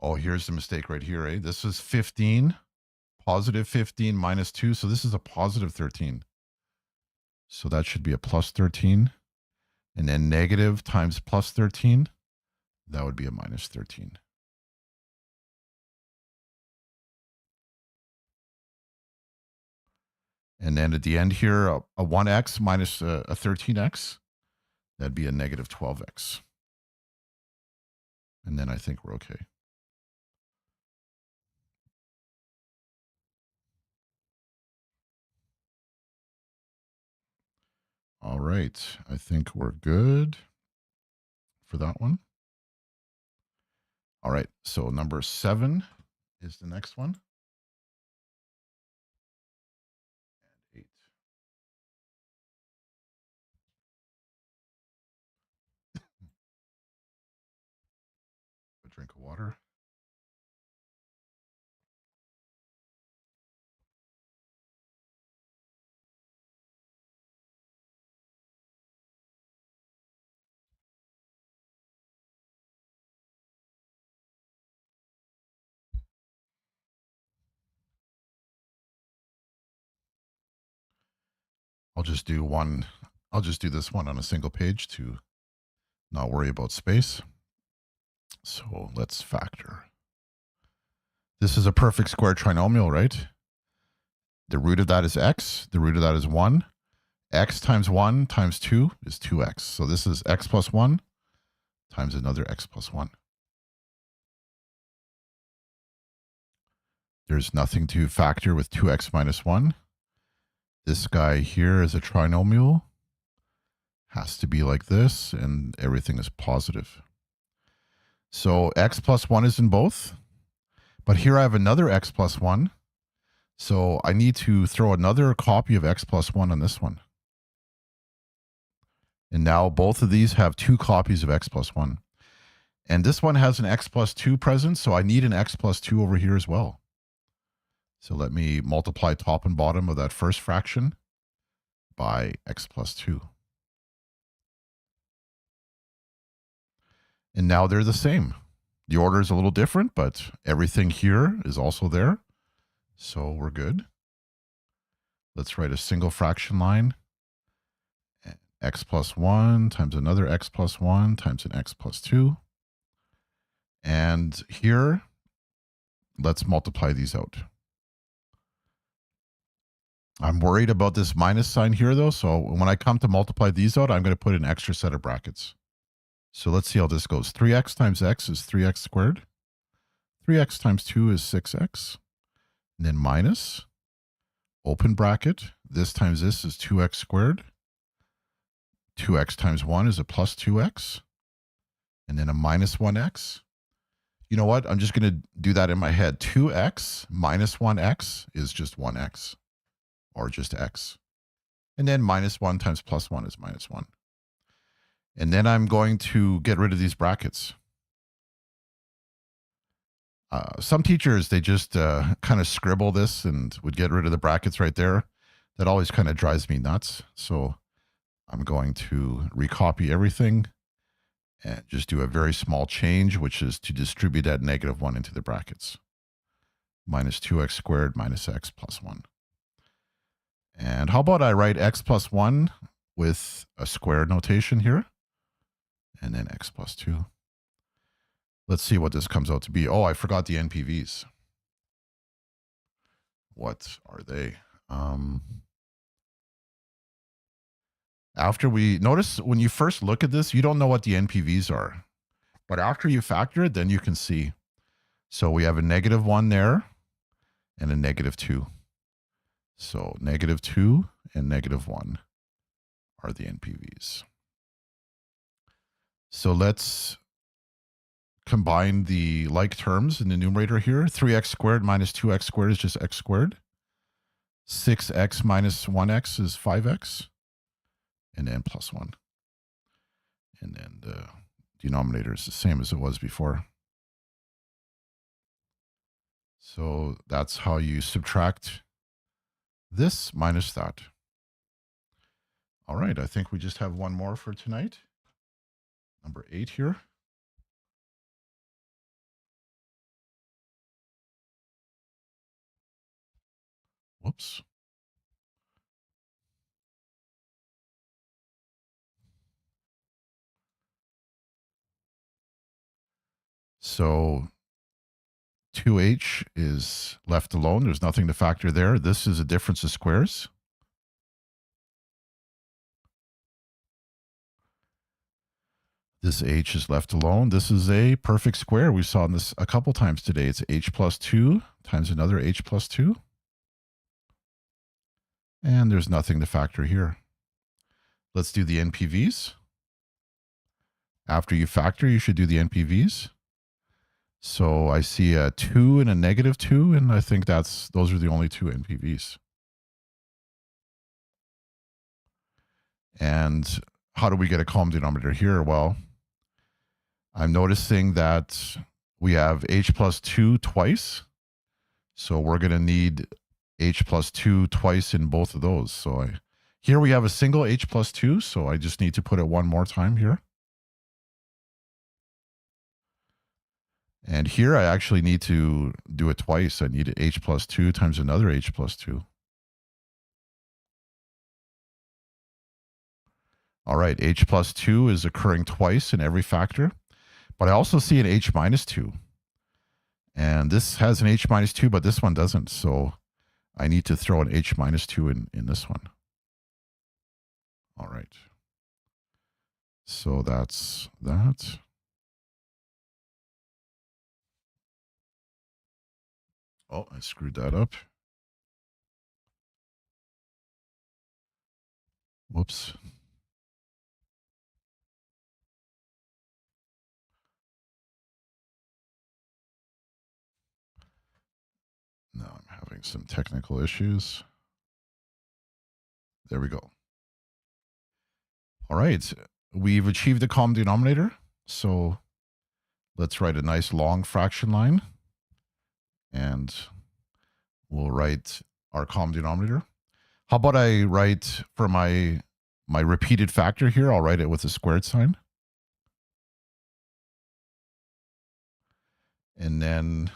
Oh, here's the mistake right here, eh? This is 15, positive 15 minus 2. So this is a positive 13. So that should be a plus 13. And then negative times plus 13, that would be a minus 13. And then at the end here, a 1x minus a 13x, that'd be a negative 12x. And then I think we're okay. All right, I think we're good for that one. All right, so number 7 is the next one. And 8. A drink of water. I'll just do this one on a single page to not worry about space. So let's factor. This is a perfect square trinomial, right? The root of that is x. The root of that is 1. X times 1 times 2 is 2x. So this is x plus 1 times another x plus 1. There's nothing to factor with 2x minus 1. This guy here is a trinomial. Has to be like this, and everything is positive. So x plus 1 is in both. But here I have another x plus 1. So I need to throw another copy of x plus 1 on this one. And now both of these have 2 copies of x plus 1. And this one has an x plus 2 present, so I need an x plus 2 over here as well. So let me multiply top and bottom of that first fraction by x plus 2. And now they're the same. The order is a little different, but everything here is also there. So we're good. Let's write a single fraction line. X plus 1 times another x plus 1 times an x plus 2. And here, let's multiply these out. I'm worried about this minus sign here, though. So when I come to multiply these out, I'm going to put an extra set of brackets. So let's see how this goes. 3x times x is 3x squared. 3x times 2 is 6x. And then minus, open bracket. This times this is 2x squared. 2x times 1 is a plus 2x. And then a minus 1x. You know what? I'm just going to do that in my head. 2x minus 1x is just 1x. Or just x. And then minus 1 times plus 1 is minus 1. And then I'm going to get rid of these brackets. Some teachers, they just kind of scribble this and would get rid of the brackets right there. That always kind of drives me nuts. So I'm going to recopy everything and just do a very small change, which is to distribute that negative 1 into the brackets. Minus 2x squared minus x plus 1. And how about I write x plus 1 with a square notation here, and then x plus 2. Let's see what this comes out to be. Oh, I forgot the NPVs. What are they? After we notice, when you first look at this, you don't know what the NPVs are. But after you factor it, then you can see. So we have a negative 1 there and a negative 2. So negative 2 and negative 1 are the NPVs. So let's combine the like terms in the numerator here. 3x squared minus 2x squared is just x squared. 6x minus 1x is 5x. And then plus 1. And then the denominator is the same as it was before. So that's how you subtract this minus that. All right, I think we just have one more for tonight. Number 8 here. Whoops. So 2h is left alone. There's nothing to factor there. This is a difference of squares. This h is left alone. This is a perfect square. We saw this a couple times today. It's h plus 2 times another h plus 2. And there's nothing to factor here. Let's do the NPVs. After you factor, you should do the NPVs. So I see a 2 and a negative 2, and I think those are the only two NPVs. And how do we get a common denominator here? Well, I'm noticing that we have h plus 2 twice. So we're going to need h plus 2 twice in both of those. So here we have a single h plus 2, so I just need to put it one more time here. And here I actually need to do it twice. I need h plus 2 times another h plus 2. All right, h plus 2 is occurring twice in every factor. But I also see an h minus 2. And this has an h minus 2, but this one doesn't. So I need to throw an h minus 2 in this one. All right. So that's that. Oh, I screwed that up. Whoops. Now I'm having some technical issues. There we go. All right. We've achieved the common denominator. So let's write a nice long fraction line. And we'll write our common denominator. How about I write for my repeated factor here, I'll write it with a squared sign. And then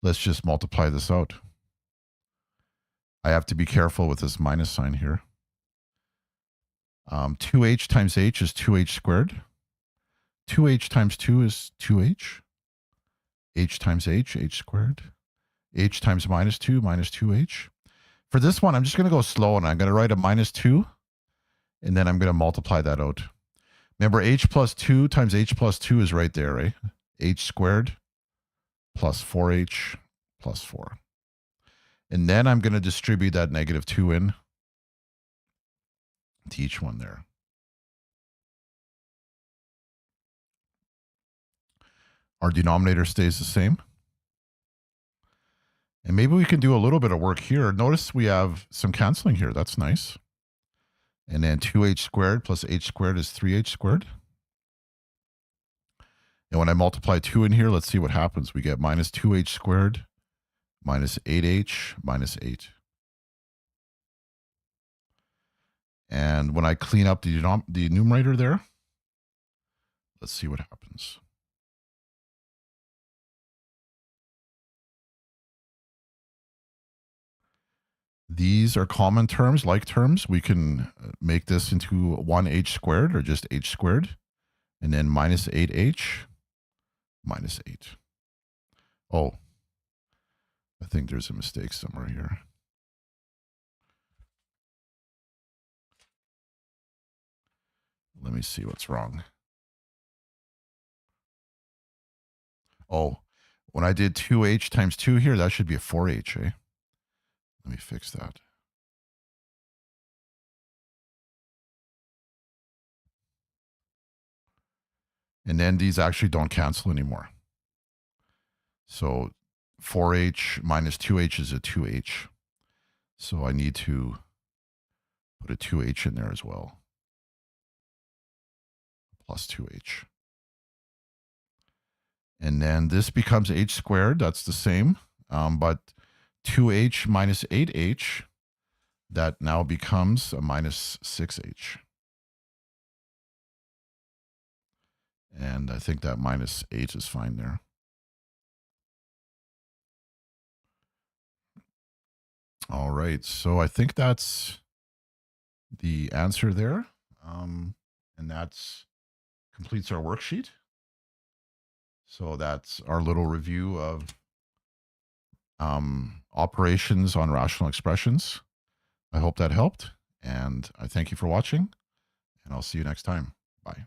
let's just multiply this out. I have to be careful with this minus sign here. 2h times h is 2h squared. 2h times 2 is 2h. H times h squared. H times minus 2, minus 2h. For this one, I'm just going to go slow, and I'm going to write a minus 2, and then I'm going to multiply that out. Remember, h plus 2 times h plus 2 is right there, right? H squared plus 4h plus 4. And then I'm going to distribute that negative 2 in to each one there. Our denominator stays the same. And maybe we can do a little bit of work here. Notice we have some canceling here. That's nice. And then 2h squared plus h squared is 3h squared. And when I multiply 2 in here, let's see what happens. We get minus 2h squared minus 8h minus 8. And when I clean up the numerator there, let's see what happens. These are common terms, like terms. We can make this into 1h squared or just h squared. And then minus 8h minus 8. Oh, I think there's a mistake somewhere here. Let me see what's wrong. Oh, when I did 2h times 2 here, that should be a 4h, eh? Let me fix that. And then these actually don't cancel anymore. So 4h minus 2h is a 2h. So I need to put a 2h in there as well. Plus 2h. And then this becomes h squared. That's the same. But 2h minus 8h, that now becomes a minus 6h. And I think that minus 8 is fine there. All right. So I think that's the answer there. And that's completes our worksheet. So that's our little review of operations on rational expressions. I hope that helped. And I thank you for watching. And I'll see you next time. Bye.